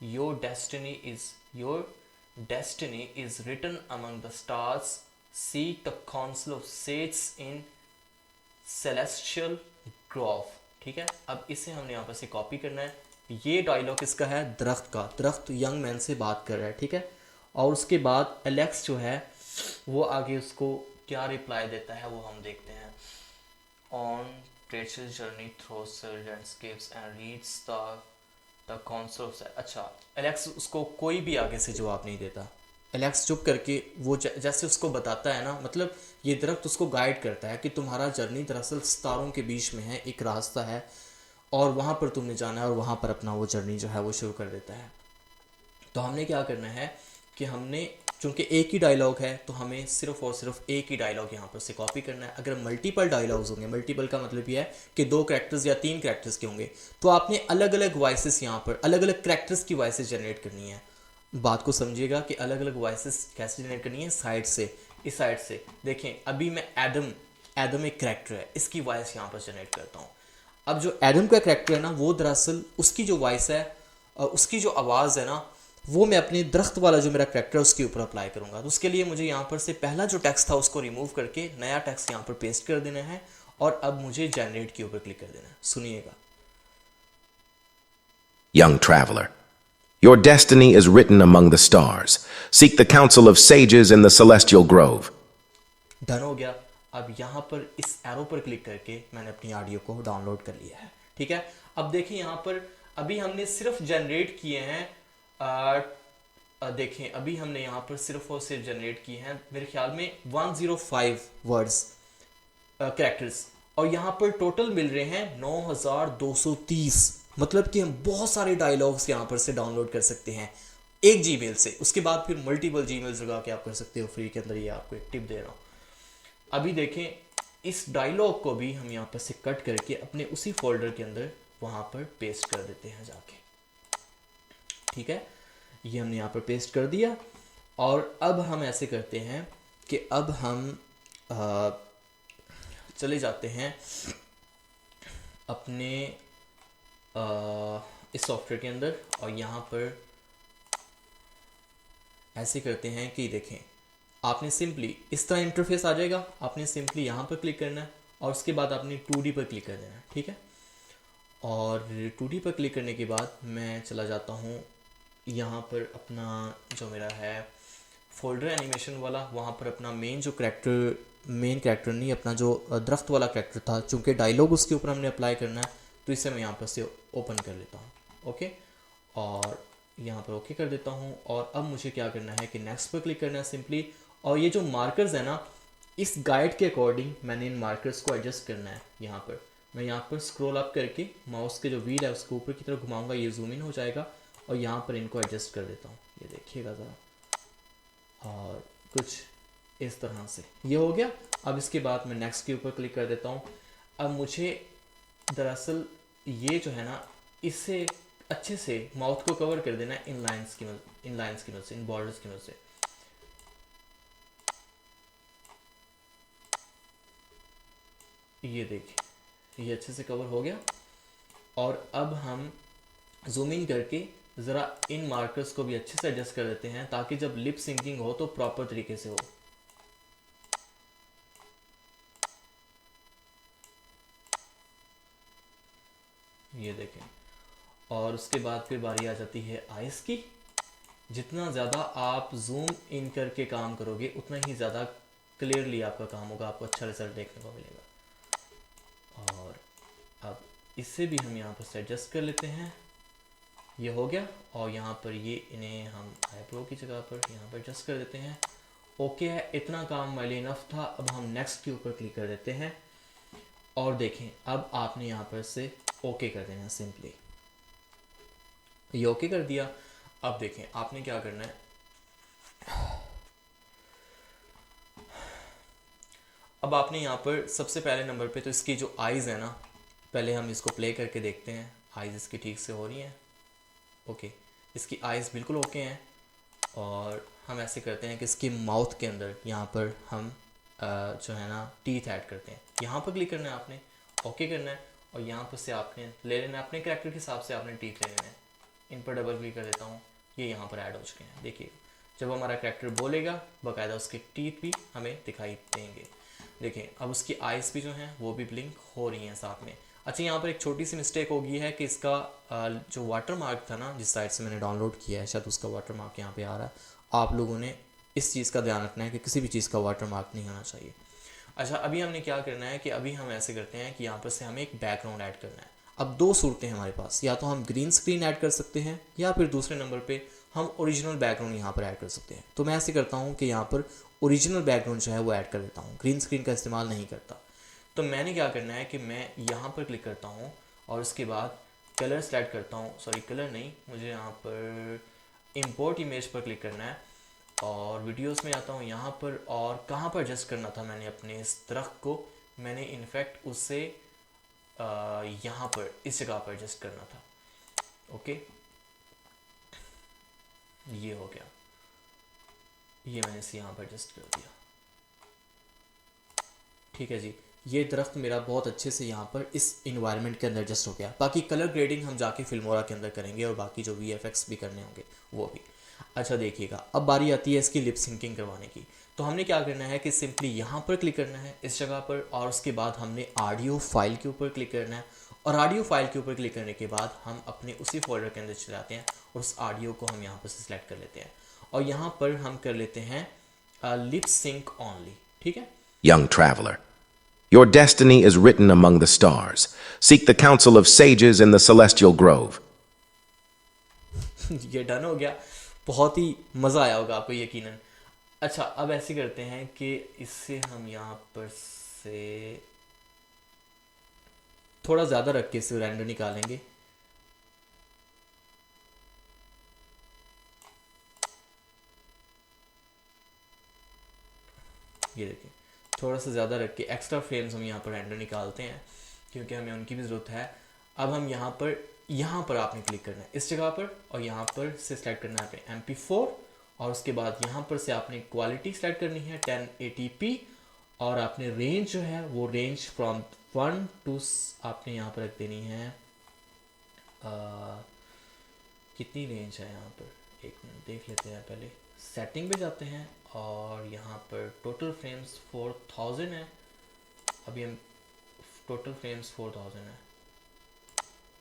your destiny is written among the stars, seek the council of sets in celestial grove. ठीक है, अब इसे हमने यहाँ पर से कॉपी करना है। ये डायलॉग इसका है दरख्त का, दरख्त यंग मैन से बात कर रहा है। ठीक है, और उसके बाद एलेक्स जो है वो आगे उसको क्या रिप्लाई देता है वो हम देखते हैं। On treacherous journey through landscapes and reads the concerts. अच्छा, एलेक्स उसको कोई भी आगे से जवाब नहीं देता। एलेक्स चुप करके वो जैसे उसको बताता है ना, मतलब ये दरख्त उसको गाइड करता है कि तुम्हारा जर्नी दरअसल सितारों के बीच में है, एक रास्ता है और वहाँ पर तुमने जाना है और वहाँ पर अपना वो जर्नी जो है वो शुरू कर देता है। तो हमने क्या करना है कि हमने चूँकि एक ही डायलॉग है तो हमें सिर्फ और सिर्फ एक ही डायलॉग यहाँ पर से कॉपी करना है। अगर मल्टीपल डायलॉग्स होंगे, मल्टीपल का मतलब ये है कि 2 कैरेक्टर्स या 3 कैरेक्टर्स के होंगे, तो आपने अलग अलग वॉइसेस यहाँ पर अलग अलग कैरेक्टर्स की वॉइसेस जनरेट करनी है। बात को समझिएगा कि अलग अलग वॉइसेस कैसे जनरेट करनी है। साइड से, इस साइड से देखें, अभी मैं एडम एक कैरेक्टर है, इसकी वॉइस यहाँ पर जनरेट करता हूँ। अब जो एडम का कैरेक्टर है ना, वो दरअसल उसकी जो वॉइस है, उसकी जो आवाज़ है ना, वो मैं अपने दरख्त वाला जो मेरा कैरेक्टर है उसके ऊपर अप्लाई करूँगा। तो उसके लिए मुझे यहाँ पर से पहला जो टेक्स्ट था उसको रिमूव करके नया टेक्स्ट यहाँ पर पेस्ट कर देना है और अब मुझे जनरेट के ऊपर क्लिक कर देना है। सुनिएगा। Young traveler, your destiny is written among the stars. Seek the counsel of sages in the celestial grove. Done हो गया। अब यहाँ पर इस एरो पर क्लिक करके मैंने अपनी ऑडियो को डाउनलोड कर लिया है। ठीक है, अब देखिए यहाँ पर अभी हमने सिर्फ जनरेट किए हैं, देखें अभी हमने यहाँ पर सिर्फ और सिर्फ जनरेट किए हैं मेरे ख्याल में 105 वर्ड्स, कैरेक्टर्स, और यहाँ पर टोटल मिल रहे हैं 9230। मतलब कि हम बहुत सारे डायलॉग्स यहाँ पर से डाउनलोड कर सकते हैं एक जीमेल से। उसके बाद फिर मल्टीपल जीमेल्स लगा के आप कर सकते हो फ्री के अंदर। ये आपको एक टिप दे रहा हूँ। अभी देखें, इस डायलॉग को भी हम यहाँ पर से कट करके अपने उसी फोल्डर के अंदर वहाँ पर पेस्ट कर देते हैं जाके। ठीक है, ये हमने यहाँ पर पेस्ट कर दिया और अब हम ऐसे करते हैं कि अब हम चले जाते हैं अपने इस सॉफ्टवेयर के अंदर और यहाँ पर ऐसे करते हैं कि देखें, आपने सिंपली इस तरह इंटरफेस आ जाएगा। आपने सिंपली यहाँ पर क्लिक करना है और उसके बाद आपने 2D पर क्लिक कर देना है। ठीक है, और 2D पर क्लिक करने के बाद मैं चला जाता हूँ यहाँ पर अपना जो मेरा है फोल्डर एनिमेशन वाला, वहाँ पर अपना मेन कैरेक्टर नहीं, अपना जो दरख्त वाला कैरेक्टर था, चूँकि डायलॉग उसके ऊपर हमने अप्लाई करना है तो इसे मैं यहाँ पर से ओपन कर लेता हूँ। ओके, और यहाँ पर ओके कर देता हूँ। और अब मुझे क्या करना है कि नेक्स्ट पर क्लिक करना है सिंपली। और ये जो मार्कर्स है ना, इस गाइड के अकॉर्डिंग मैंने इन मार्कर्स को एडजस्ट करना है। यहाँ पर मैं यहाँ पर स्क्रॉल अप करके माउस के जो व्हील है उसको ऊपर की तरफ घुमाऊंगा, ये जूम इन हो जाएगा और यहाँ पर इनको एडजस्ट कर देता हूँ। ये देखिएगा ज़रा, और कुछ इस तरह से ये हो गया। अब इसके बाद मैं नेक्स्ट के ऊपर क्लिक कर देता हूँ। अब मुझे दरअसल ये जो है ना, इससे अच्छे से माउथ को कवर कर देना है इन लाइंस की मदद से, इन बॉर्डर्स की मदद से। ये देखिए, ये अच्छे से कवर हो गया। और अब हम जूम इन करके ज़रा इन मार्कर्स को भी अच्छे से एडजस्ट कर देते हैं ताकि जब लिप सिंकिंग हो तो प्रॉपर तरीके से हो। और उसके बाद फिर बारी आ जाती है आइस की। जितना ज़्यादा आप जूम इन करके काम करोगे उतना ही ज़्यादा क्लियरली आपका काम होगा, आपको अच्छा रिजल्ट देखने को मिलेगा। और अब इससे भी हम यहाँ पर से एडजस्ट कर लेते हैं, ये हो गया। और यहाँ पर ये इन्हें हम आईब्रो की जगह पर यहाँ पर एडजस्ट कर देते हैं। ओके है, इतना काम वाले इनफ था। अब हम नेक्स्ट के ऊपर क्लिक कर देते हैं और देखें अब आपने यहाँ पर से ओके कर देना सिंपली। ये ओके कर दिया। अब देखें आपने क्या करना है, अब आपने यहाँ पर सबसे पहले नंबर पे तो इसकी जो आइज़ है ना, पहले हम इसको प्ले करके देखते हैं आइज़ इसकी ठीक से हो रही हैं। ओके, इसकी आइज़ बिल्कुल ओके हैं। और हम ऐसे करते हैं कि इसकी माउथ के अंदर यहाँ पर हम जो है ना टीथ ऐड करते हैं। यहाँ पर क्लिक करना है आपने, ओके करना है और यहाँ पर से आपने ले लेना है अपने कैरेक्टर के हिसाब से आपने टीथ ले लेना है। इन पर डबल क्लिक कर देता हूँ, ये यहाँ पर ऐड हो चुके हैं। देखिए जब हमारा कैरेक्टर बोलेगा बाकायदा उसके टीथ भी हमें दिखाई देंगे। देखिए अब उसकी आइज़ भी जो हैं वो भी ब्लिंक हो रही हैं साथ में। अच्छा, यहाँ पर एक छोटी सी मिस्टेक हो गई है कि इसका जो वाटर मार्क था ना, जिस साइट से मैंने डाउनलोड किया है, शायद उसका वाटर मार्क यहाँ पे आ रहा है। आप लोगों ने इस चीज़ का ध्यान रखना है कि किसी भी चीज़ का वाटर मार्क नहीं आना चाहिए। अच्छा, अभी हमने क्या करना है कि अभी हम ऐसे करते हैं कि यहाँ पर से हमें एक बैकग्राउंड ऐड करना है। अब दो सूरतें हमारे पास, या तो हम ग्रीन स्क्रीन ऐड कर सकते हैं या फिर दूसरे नंबर पे हम ओरिजिनल बैकग्राउंड यहाँ पर ऐड कर सकते हैं। तो मैं ऐसे करता हूँ कि यहाँ पर ओरिजिनल बैकग्राउंड जो है वो ऐड कर देता हूँ, ग्रीन स्क्रीन का इस्तेमाल नहीं करता। तो मैंने क्या करना है कि मैं यहाँ पर क्लिक करता हूँ और उसके बाद कलर सेलेक्ट करता हूँ, सॉरी कलर नहीं, मुझे यहाँ पर इंपोर्ट इमेज पर क्लिक करना है और वीडियोस में आता हूँ यहाँ पर। और कहाँ पर एडजस्ट करना था मैंने अपने इस दरख्त को, मैंने इनफैक्ट उससे यहाँ पर इस जगह पर एडजस्ट करना था। ओके, ये हो गया, ये मैंने इसे यहाँ पर एडजस्ट कर दिया। ठीक है जी, ये दरख्त मेरा बहुत अच्छे से यहाँ पर इस इन्वायरमेंट के अंदर एडजस्ट हो गया। बाकी कलर ग्रेडिंग हम जाके फिल्मोरा के अंदर करेंगे और बाकी जो VFX भी करने होंगे वो भी। अच्छा देखिएगा, अब बारी आती है इसकी लिप सिंकिंग करवाने की। तो हमने क्या करना है कि सिंपली यहाँ पर क्लिक करना है इस जगह पर और उसके बाद हमने ऑडियो फाइल के ऊपर क्लिक करना है। और ऑडियो फाइल के ऊपर क्लिक करने के बाद हम अपने उसी फोल्डर के अंदर चले जाते हैं और उस ऑडियो को हम यहाँ पर से सिलेक्ट कर लेते हैं और यहाँ पर हम कर लेते हैं लिप सिंक ओनली। ठीक है। Young traveler, your destiny is written among the stars. Seek the counsel of sages in the celestial grove. ये डन हो गया, बहुत ही मज़ा आया होगा आपको यकीनन। अच्छा, अब ऐसे करते हैं कि इससे हम यहाँ पर से थोड़ा ज़्यादा रख के इससे रेंडर निकालेंगे। ये देखिए, थोड़ा सा ज़्यादा रख के एक्स्ट्रा फ्रेम्स हम यहाँ पर रेंडर निकालते हैं क्योंकि हमें उनकी भी ज़रूरत है। अब हम यहाँ पर आपने क्लिक करना है इस जगह पर और यहाँ पर से सिलेक्ट करना है आपने MP4 और उसके बाद यहाँ पर से आपने क्वालिटी सेलेक्ट करनी है 1080p और आपने रेंज जो है वो रेंज फ्रॉम 1 to आपने यहाँ पर रख देनी है कितनी रेंज है यहाँ पर, एक मिनट देख लेते हैं। पहले सेटिंग पे जाते हैं और यहाँ पर टोटल फ्रेम्स 4000 है। अभी हम टोटल फ्रेम्स 4000 है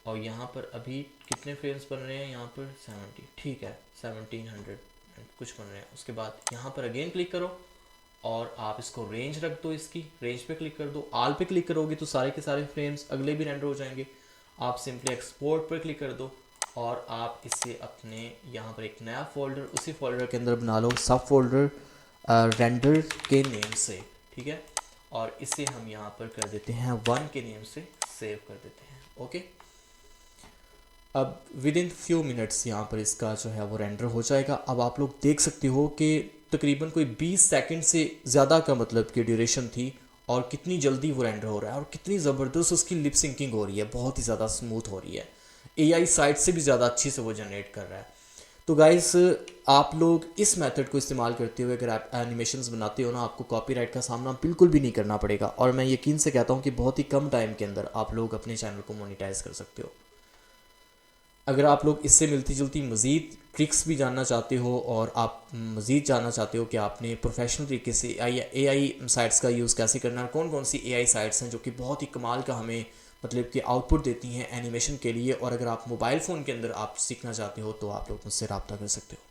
और यहाँ पर अभी कितने फ्रेम्स बन रहे हैं, यहाँ पर 70, ठीक है 1700 कुछ बन रहे हैं। उसके बाद यहाँ पर अगेन क्लिक करो और आप इसको रेंज रख दो, इसकी रेंज पे क्लिक कर दो। आल पे क्लिक करोगे तो सारे के सारे फ्रेम्स अगले भी रेंडर हो जाएंगे। आप सिंपली एक्सपोर्ट पर क्लिक कर दो और आप इसे अपने यहाँ पर एक नया फोल्डर उसी फोल्डर के अंदर बना लो, सब फोल्डर रेंडर के नेम से, ठीक है। और इसे हम यहाँ पर कर देते हैं 1 के नेम से सेव कर देते हैं। ओके, अब विद इन फ्यू मिनट्स यहाँ पर इसका जो है वो रेंडर हो जाएगा। अब आप लोग देख सकते हो कि तकरीबन कोई 20 सेकंड से ज़्यादा का मतलब की ड्यूरेशन थी और कितनी जल्दी वो रेंडर हो रहा है और कितनी ज़बरदस्त उसकी लिप सिंकिंग हो रही है, बहुत ही ज़्यादा स्मूथ हो रही है। AI साइट से भी ज़्यादा अच्छी से वो जनरेट कर रहा है। तो गाइस, आप लोग इस मेथड को इस्तेमाल करते हुए अगर आप एनिमेशंस बनाते हो ना, आपको कॉपीराइट का सामना बिल्कुल भी नहीं करना पड़ेगा और मैं यकीन से कहता हूँ कि बहुत ही कम टाइम के अंदर आप लोग अपने चैनल को मोनेटाइज कर सकते हो। अगर आप लोग इससे मिलती जुलती मज़ीद ट्रिक्स भी जानना चाहते हो और आप मज़ीद जानना चाहते हो कि आपने प्रोफेशनल तरीके से AI साइट्स का यूज़ कैसे करना है, कौन कौन सी AI साइट्स हैं जो कि बहुत ही कमाल का हमें मतलब कि आउटपुट देती हैं एनिमेशन के लिए। और अगर आप मोबाइल फ़ोन के अंदर आप सीखना चाहते हो तो आप लोग मुझसे रब्ता कर सकते हो।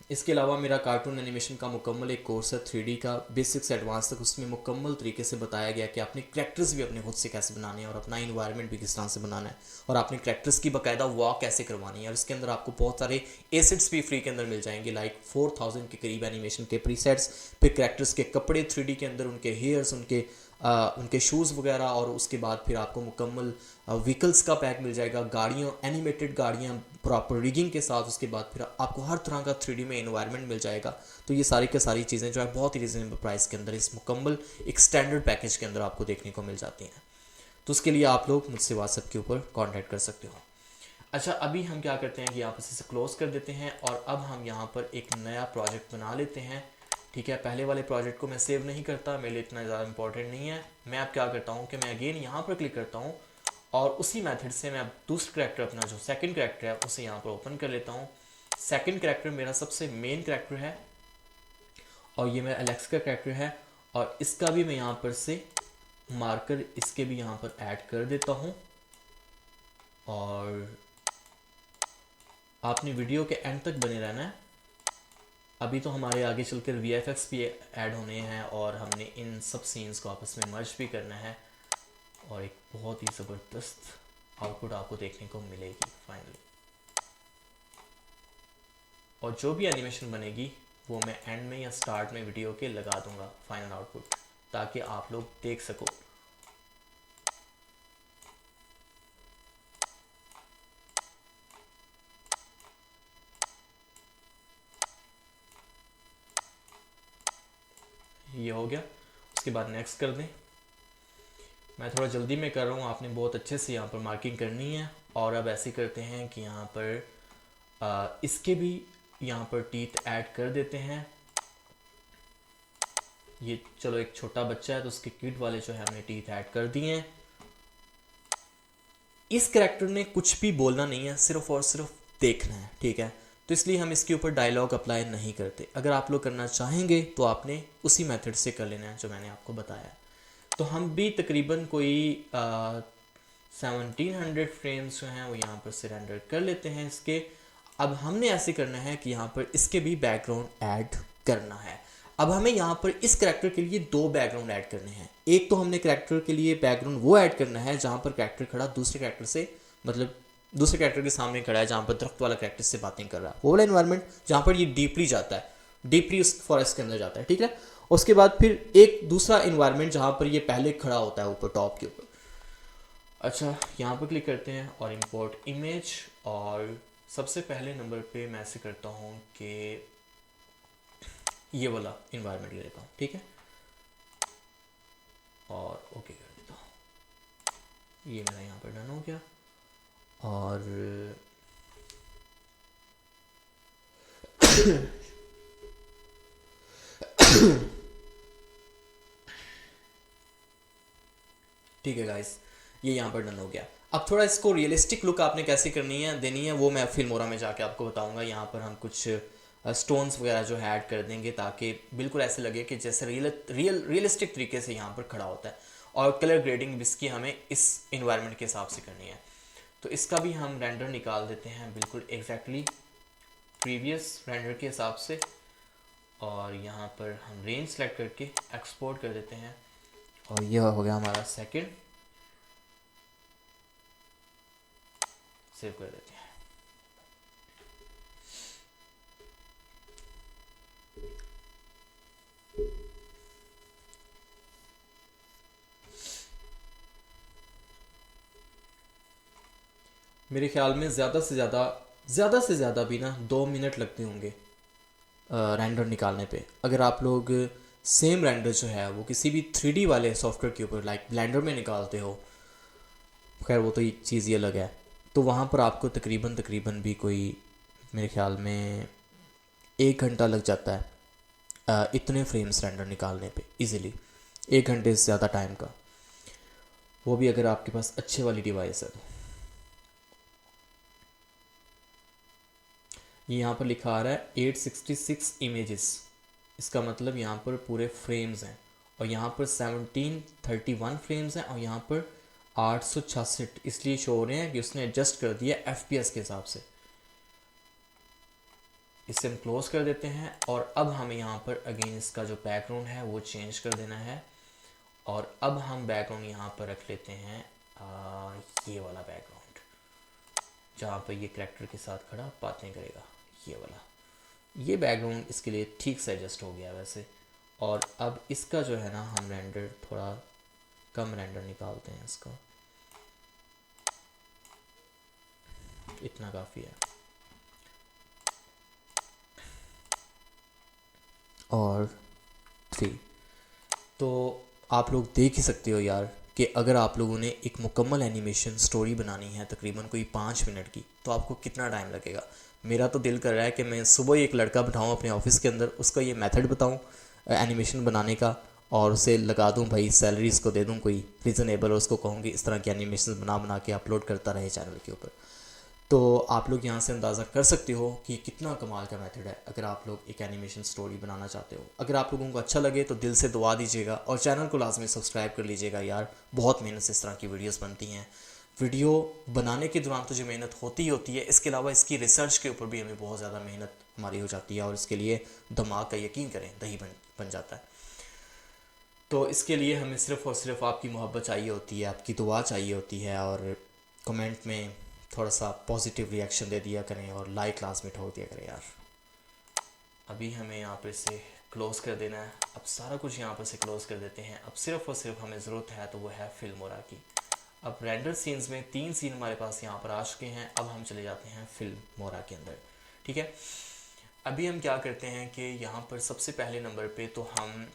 इसके अलावा मेरा कार्टून एनिमेशन का मुकम्मल एक कोर्स है 3D का, बेसिक से एडवांस तक। उसमें मुकम्मल तरीके से बताया गया कि आपने करैक्टर्स भी अपने खुद से कैसे बनाने हैं और अपना इन्वायरमेंट भी किस तरह से बनाना है, और आपने करैक्टर्स की बाकायदा वॉक कैसे करवानी है। और इसके अंदर आपको बहुत सारे एसेट्स भी फ्री के अंदर मिल जाएंगे, लाइक 4000 के करीब एनिमेशन के प्रीसेट्स, फिर करैक्टर्स के कपड़े 3D के अंदर, उनके हेयर्स, उनके शूज़ वगैरह। और उसके बाद फिर आपको मुकम्मल व्हीकल्स का पैक मिल जाएगा, गाड़ियों, एनिमेटेड गाड़ियाँ प्रॉपर रिगिंग के साथ। उसके बाद फिर आपको हर तरह का 3D में इन्वायरमेंट मिल जाएगा। तो ये सारी की सारी चीज़ें जो है बहुत ही रिजनेबल प्राइस के अंदर इस मुकम्मल एक स्टैंडर्ड पैकेज के अंदर आपको देखने को मिल जाती हैं। तो उसके लिए आप लोग मुझसे व्हाट्सएप के ऊपर कॉन्टैक्ट कर सकते हो। अच्छा, अभी हम क्या करते हैं कि यहाँ पर इसे क्लोज कर देते हैं और अब हम यहाँ पर एक नया प्रोजेक्ट बना लेते हैं। ठीक है, पहले वाले प्रोजेक्ट को मैं सेव नहीं करता, मेरे लिए इतना ज़्यादा इंपॉर्टेंट नहीं है। मैं अब क्या करता हूँ कि मैं अगेन यहाँ पर क्लिक करता हूँ और उसी मेथड से मैं अब दूसरा करैक्टर, अपना जो सेकंड करैक्टर है, उसे यहाँ पर ओपन कर लेता हूँ। सेकंड करैक्टर मेरा सबसे मेन करैक्टर है और ये मेरा एलेक्स का करैक्टर है, और इसका भी मैं यहाँ पर से मार्कर इसके भी यहाँ पर ऐड कर देता हूँ। और आपने वीडियो के एंड तक बने रहना है। अभी तो हमारे आगे चलकर VFX भी ऐड होने हैं और हमने इन सब सीन्स को आपस में मर्ज भी करना है और एक बहुत ही ज़बरदस्त आउटपुट आपको देखने को मिलेगी फाइनली। और जो भी एनिमेशन बनेगी वो मैं एंड में या स्टार्ट में वीडियो के लगा दूंगा फाइनल आउटपुट, ताकि आप लोग देख सको। ये हो गया, उसके बाद नेक्स्ट कर दें। मैं थोड़ा जल्दी में कर रहा हूँ, आपने बहुत अच्छे से यहाँ पर मार्किंग करनी है। और अब ऐसे करते हैं कि यहाँ पर इसके भी यहाँ पर टीथ ऐड कर देते हैं। ये चलो एक छोटा बच्चा है तो उसके किड वाले जो है हमने टीथ ऐड कर दिए हैं। इस करैक्टर ने कुछ भी बोलना नहीं है, सिर्फ और सिर्फ देखना है। ठीक है, तो इसलिए हम इसके ऊपर डायलॉग अप्लाई नहीं करते। अगर आप लोग करना चाहेंगे तो आपने उसी मेथड से कर लेना है जो मैंने आपको बताया। तो हम भी तकरीबन कोई 1700 फ्रेम्स जो हैं वो यहाँ पर से रेंडर कर लेते हैं इसके। अब हमने ऐसे करना है कि यहाँ पर इसके भी बैकग्राउंड ऐड करना है। अब हमें यहाँ पर इस करैक्टर के लिए दो बैकग्राउंड ऐड करने हैं। एक तो हमने करैक्टर के लिए बैकग्राउंड वो ऐड करना है जहाँ पर करैक्टर खड़ा दूसरे करैक्टर से, मतलब दूसरे करैक्टर के सामने खड़ा है, जहाँ पर दरख्त वाला करैक्टर से बातें कर रहा है, वो वाला एनवायरनमेंट जहाँ पर ये डीपली जाता है, डीपली उस फॉरेस्ट के अंदर जाता है। ठीक है, उसके बाद फिर एक दूसरा इन्वायरमेंट जहाँ पर ये पहले खड़ा होता है ऊपर टॉप के ऊपर। अच्छा, यहाँ पर क्लिक करते हैं और इंपोर्ट इमेज, और सबसे पहले नंबर पे मैं ऐसे करता हूँ कि ये वाला इन्वायरमेंट ले लेता हूँ। ठीक है, और ओके कर देता हूँ। ये मेरा यहाँ पर डन हो गया। और ठीक है गाइस, ये यहाँ पर डन हो गया। अब थोड़ा इसको रियलिस्टिक लुक आपने कैसे करनी है, देनी है, वो मैं फिल्मोरा में जाके आपको बताऊंगा। यहाँ पर हम कुछ स्टोन्स वगैरह जो है ऐड कर देंगे ताकि बिल्कुल ऐसे लगे कि जैसे रियलिस्टिक तरीके से यहाँ पर खड़ा होता है। और कलर ग्रेडिंग इसकी हमें इस इन्वायरमेंट के हिसाब से करनी है। तो इसका भी हम रेंडर निकाल देते हैं बिल्कुल एग्जैक्टली प्रीवियस रेंडर के हिसाब से। और यहाँ पर हम रेंज सेलेक्ट करके एक्सपोर्ट कर देते हैं, और यह हो गया हमारा सेकंड। सेव कर देते हैं। मेरे ख्याल में ज़्यादा से ज़्यादा भी ना 2 मिनट लगते होंगे रेंडर निकालने पे। अगर आप लोग सेम रेंडर जो है वो किसी भी 3D वाले सॉफ्टवेयर के ऊपर लाइक ब्लेंडर में निकालते हो, खैर वो तो एक चीज़ ये अलग है, तो वहाँ पर आपको तकरीबन भी कोई मेरे ख्याल में 1 घंटा लग जाता है इतने फ्रेम्स रेंडर निकालने पे इजीली, 1 घंटे से ज़्यादा टाइम का, वो भी अगर आपके पास अच्छे वाली डिवाइस है। ये यहाँ पर लिखा आ रहा है 866 इमेजेस, इसका मतलब यहाँ पर पूरे फ्रेम्स हैं। और यहाँ पर 1731 फ्रेम्स हैं और यहाँ पर 866 इसलिए शो हो रहे हैं कि उसने एडजस्ट कर दिया FPS के हिसाब से। इसे हम क्लोज कर देते हैं और अब हमें यहाँ पर अगेन इसका जो बैकग्राउंड है वो चेंज कर देना है। और अब हम बैकग्राउंड यहाँ पर रख लेते हैं ये वाला बैकग्राउंड, जहाँ पर ये कैरेक्टर के साथ खड़ा बातें करेगा, ये वाला। ये बैकग्राउंड इसके लिए ठीक से एडजस्ट हो गया वैसे। और अब इसका जो है ना हम रेंडर थोड़ा कम रेंडर निकालते हैं इसका, इतना काफ़ी है। और 3 तो आप लोग देख ही सकते हो यार कि अगर आप लोगों ने एक मुकम्मल एनिमेशन स्टोरी बनानी है तकरीबन कोई 5 मिनट की, तो आपको कितना टाइम लगेगा। मेरा तो दिल कर रहा है कि मैं सुबह ही एक लड़का बिठाऊँ अपने ऑफिस के अंदर, उसका ये मेथड बताऊँ एनिमेशन बनाने का और उसे लगा दूँ भाई, सैलरी इसको दे दूँ कोई रीज़नेबल, और उसको कहूँ कि इस तरह की एनिमेशन बना के अपलोड करता रहे चैनल के ऊपर। तो आप लोग यहाँ से अंदाज़ा कर सकते हो कि कितना कमाल का मेथड है अगर आप लोग एक एनिमेशन स्टोरी बनाना चाहते हो। अगर आप लोगों को अच्छा लगे तो दिल से दुआ दीजिएगा और चैनल को लाजमी सब्सक्राइब कर लीजिएगा यार, बहुत मेहनत से इस तरह की वीडियोस बनती हैं। वीडियो बनाने के दौरान तो जो मेहनत होती ही होती है, इसके अलावा इसकी रिसर्च के ऊपर भी हमें बहुत ज़्यादा मेहनत हमारी हो जाती है और इसके लिए दिमाग का यकीन करें दही बन जाता है। तो इसके लिए हमें सिर्फ़ और सिर्फ आपकी मोहब्बत चाहिए होती है, आपकी दुआ चाहिए होती है, और कमेंट में थोड़ा सा पॉजिटिव रिएक्शन दे दिया करें और लाइक लाजमी ठोक दिया करें यार। अभी हमें यहाँ पर से क्लोज़ कर देना है। अब सारा कुछ यहाँ पर से क्लोज़ कर देते हैं। अब सिर्फ़ और सिर्फ हमें ज़रूरत है तो वो है फिल्मोरा की। अब रेंडर सीन्स में 3 सीन हमारे पास यहाँ पर आ चुके हैं। अब हम चले जाते हैं फिल्मोरा के अंदर, ठीक है। अभी हम क्या करते हैं कि यहाँ पर सबसे पहले नंबर पे तो हम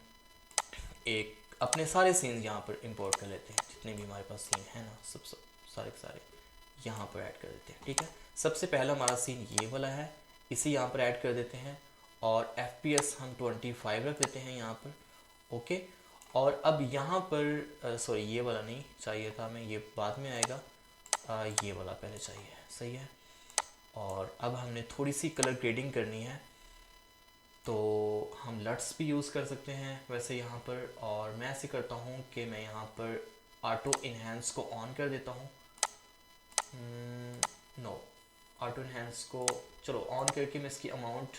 एक अपने सारे सीन्स यहाँ पर इंपोर्ट कर लेते हैं, जितने भी हमारे पास सीन है ना, सब सारे के सारे यहाँ पर ऐड कर देते हैं, ठीक है। सबसे पहला हमारा सीन ये वाला है, इसे यहाँ पर ऐड कर देते हैं और FPS हम 25 रख देते हैं यहाँ पर, ओके। और अब यहाँ पर सॉरी ये वाला नहीं चाहिए था हमें, ये बाद में आएगा, ये वाला पहले चाहिए, सही है। और अब हमने थोड़ी सी कलर ग्रेडिंग करनी है, तो हम लट्स भी यूज़ कर सकते हैं वैसे यहाँ पर। और मैं ऐसे करता हूँ कि मैं यहाँ पर ऑटो इन्हेंस को ऑन कर देता हूँ। नो, ऑटो इन्हेंस को चलो ऑन करके मैं इसकी अमाउंट,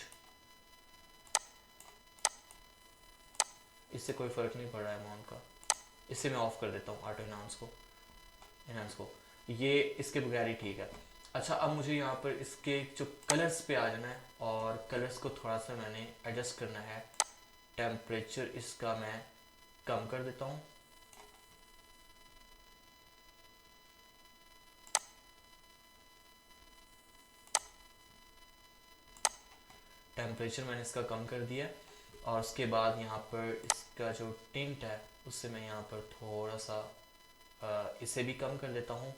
इससे कोई फ़र्क नहीं पड़ रहा है अमाउंट का, इससे मैं ऑफ़ कर देता हूँ ऑटो इन्हेंस को, ये इसके बगैर ही ठीक है। अच्छा, अब मुझे यहाँ पर इसके जो कलर्स पे आ जाना है और कलर्स को थोड़ा सा मैंने एडजस्ट करना है। टेम्परेचर इसका मैं कम कर देता हूँ, टेम्परेचर मैंने इसका कम कर दिया। और उसके बाद यहाँ पर इसका जो टिंट है उससे मैं यहाँ पर थोड़ा सा इसे भी कम कर देता हूँ।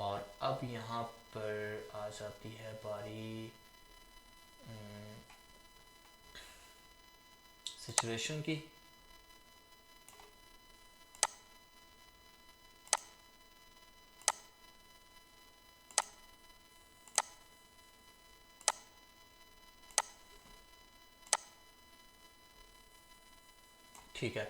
और अब यहाँ पर आ जाती है बारी सिचुएशन की। ठीक है,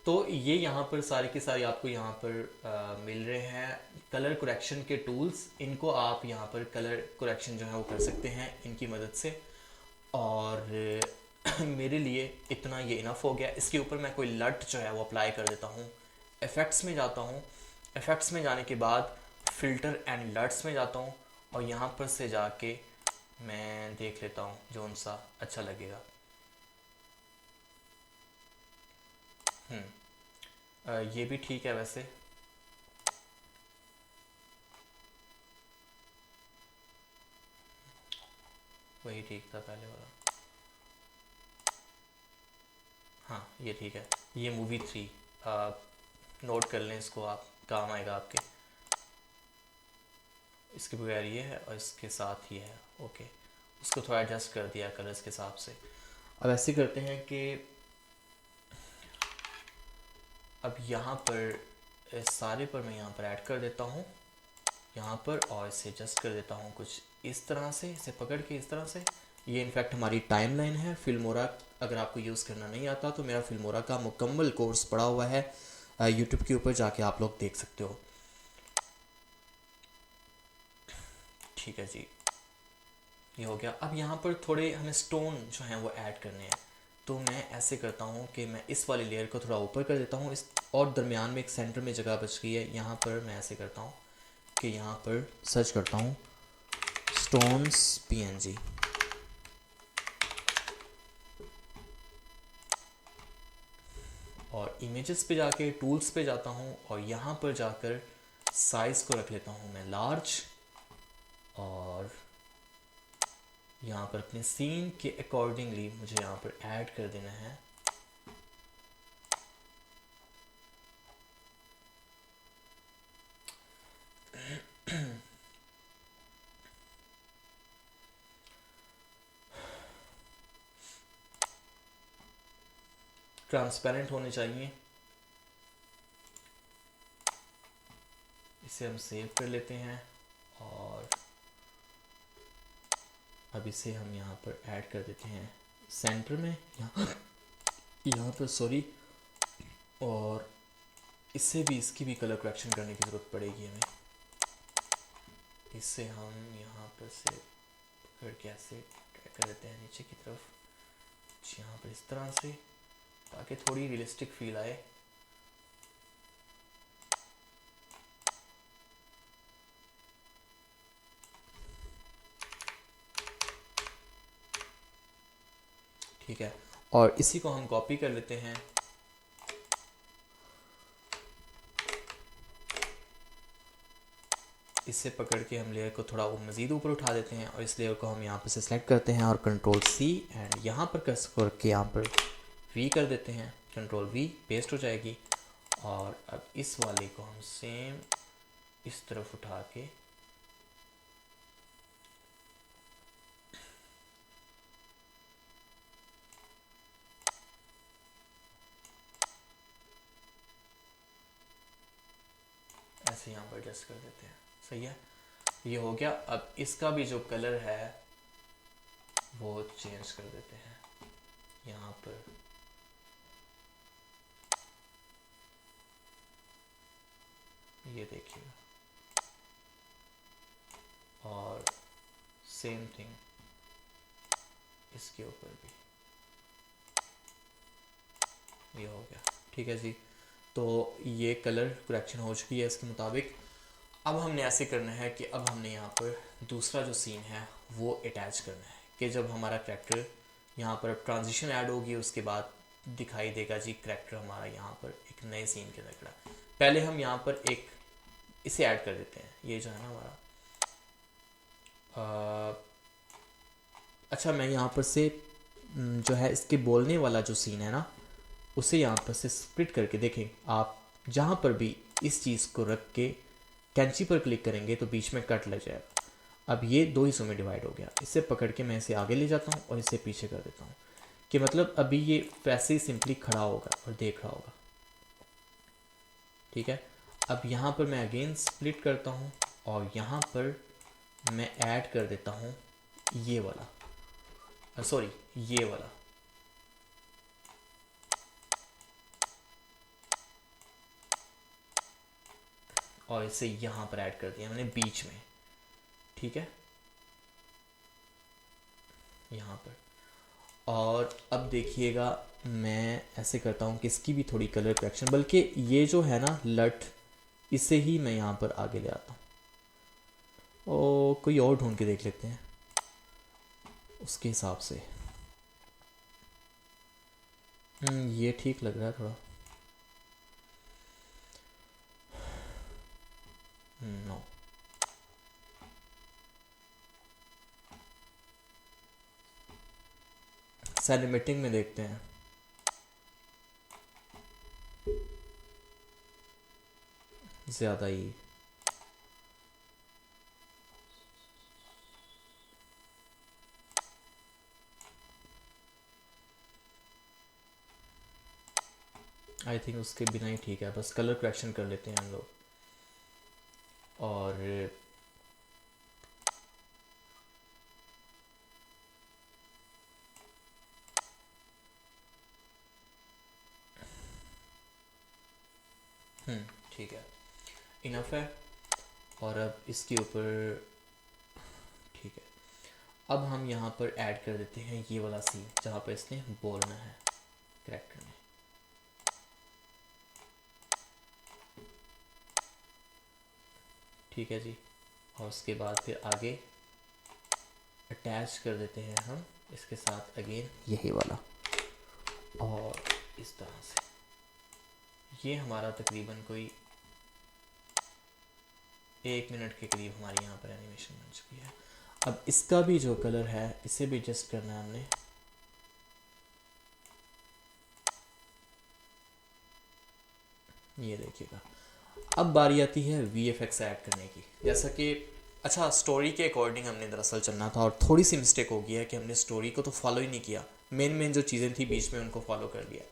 तो ये यहाँ पर सारे के सारे आपको यहाँ पर मिल रहे हैं कलर करेक्शन के टूल्स। इनको आप यहाँ पर कलर करेक्शन जो है वो कर सकते हैं इनकी मदद से। और मेरे लिए इतना ये इनफ हो गया। इसके ऊपर मैं कोई लट जो है वो अप्लाई कर देता हूँ। इफ़ेक्ट्स में जाता हूँ, इफ़ेक्ट्स में जाने के बाद फ़िल्टर एंड लट्स में जाता हूँ और यहाँ पर से जाके मैं देख लेता हूँ जो सा अच्छा लगेगा। ये भी ठीक है वैसे। वही ठीक था पहले वाला, हाँ ये ठीक है। ये मूवी 3 नोट कर लें इसको, आप काम आएगा आपके। इसके बगैर ये है और इसके साथ ये है, ओके। उसको थोड़ा एडजस्ट कर दिया कलर्स के हिसाब से। अब ऐसे करते हैं कि अब यहाँ पर सारे पर मैं यहाँ पर ऐड कर देता हूँ यहाँ पर, और इसे एडजस्ट कर देता हूँ कुछ इस तरह से, इसे पकड़ के इस तरह से ये इनफैक्ट हमारी टाइमलाइन है। फिल्मोरा अगर आपको यूज़ करना नहीं आता तो मेरा फिल्मोरा का मुकम्मल कोर्स पड़ा हुआ है, यूट्यूब के ऊपर जाके आप लोग देख सकते हो। ठीक है जी, ये हो गया। अब यहाँ पर थोड़े हमें स्टोन जो हैं वो ऐड करने हैं, तो मैं ऐसे करता हूँ कि मैं इस वाली लेयर को थोड़ा ऊपर कर देता हूँ, इस और दरमियान में एक सेंटर में जगह बच गई है। यहाँ पर मैं ऐसे करता हूँ कि यहाँ पर सर्च करता हूँ स्टोन्स PNG, और इमेजेस पे जाके टूल्स पे जाता हूँ और यहाँ पर जाकर साइज़ को रख लेता हूँ मैं लार्ज, और यहाँ पर अपने सीन के अकॉर्डिंगली मुझे यहाँ पर ऐड कर देना है ट्रांसपेरेंट होने चाहिए। इसे हम सेव कर लेते हैं और अब इसे हम यहाँ पर ऐड कर देते हैं सेंटर में, यहाँ पर सॉरी, और इससे भी इसकी भी कलर करेक्शन करने की ज़रूरत पड़ेगी हमें। इससे हम यहाँ पर से पकड़ के ऐसे ड्रैग कर देते हैं नीचे की तरफ, यहाँ पर इस तरह से, ताकि थोड़ी रियलिस्टिक फील आए। ठीक है, और इसी को हम कॉपी कर लेते हैं, इससे पकड़ के हम लेयर को थोड़ा मज़ीद ऊपर उठा देते हैं और इस लेयर को हम यहाँ पर से सेलेक्ट करते हैं और Ctrl+C एंड यहाँ पर कर्स करके यहाँ पर V कर देते हैं, Ctrl+V पेस्ट हो जाएगी। और अब इस वाले को हम सेम इस तरफ उठा के ऐसे यहाँ पर एडजस्ट कर देते हैं। सही है, ये हो गया। अब इसका भी जो कलर है वो चेंज कर देते हैं यहाँ पर, ये देखिएगा, और सेम थिंग इसके ऊपर भी, ये हो गया। ठीक है जी, तो ये कलर करेक्शन हो चुकी है इसके मुताबिक। अब हमने ऐसे करना है कि अब हमने यहाँ पर दूसरा जो सीन है वो अटैच करना है, कि जब हमारा करैक्टर यहाँ पर अब ट्रांजिशन ऐड होगी उसके बाद दिखाई देगा जी करैक्टर हमारा यहाँ पर एक नए सीन के अंदर खड़ा। पहले हम यहाँ पर एक इसे ऐड कर देते हैं, ये जो है ना हमारा अच्छा, मैं यहाँ पर से जो है इसके बोलने वाला जो सीन है ना उसे यहाँ पर से स्प्लिट करके देखें आप, जहाँ पर भी इस चीज़ को रख के कैंची पर क्लिक करेंगे तो बीच में कट लग जाएगा। अब ये दो हिस्सों में डिवाइड हो गया। इसे पकड़ के मैं इसे आगे ले जाता हूँ और इसे पीछे कर देता हूँ, कि मतलब अभी ये वैसे ही सिंपली खड़ा होगा और देख रहा होगा। ठीक है, अब यहाँ पर मैं अगेन स्प्लिट करता हूँ और यहाँ पर मैं ऐड कर देता हूँ ये वाला, सॉरी ये वाला, और इसे यहाँ पर ऐड कर दिया मैंने बीच में। ठीक है, यहाँ पर, और अब देखिएगा मैं ऐसे करता हूँ कि इसकी भी थोड़ी कलर करेक्शन, बल्कि ये जो है ना लट, इसे ही मैं यहाँ पर आगे ले आता हूँ। ओ कोई और ढूंढ के देख लेते हैं उसके हिसाब से। ये ठीक लग रहा है थोड़ा। नो, सिनेमैटिक में देखते हैं। ज़्यादा ही आई थिंक उसके बिना ही ठीक है, बस कलर करेक्शन कर लेते हैं हम लोग। और ठीक है, इनफ है। और अब इसके ऊपर ठीक है, अब हम यहाँ पर ऐड कर देते हैं ये वाला सीन जहाँ पर इसने बोलना है कैरेक्टर ने। ठीक है जी, और उसके बाद फिर आगे अटैच कर देते हैं हम इसके साथ अगेन यही वाला, और इस तरह से ये हमारा तकरीबन कोई 1 मिनट के करीब हमारी यहाँ पर एनिमेशन बन चुकी है। अब इसका भी जो कलर है इसे भी एडजस्ट करना है हमने। ये देखिएगा, अब बारी आती है VFX ऐड करने की। जैसा कि अच्छा, स्टोरी के अकॉर्डिंग हमने दरअसल चलना था और थोड़ी सी मिस्टेक हो गई है कि हमने स्टोरी को तो फॉलो ही नहीं किया, मेन जो चीज़ें थी बीच में उनको फॉलो कर लिया।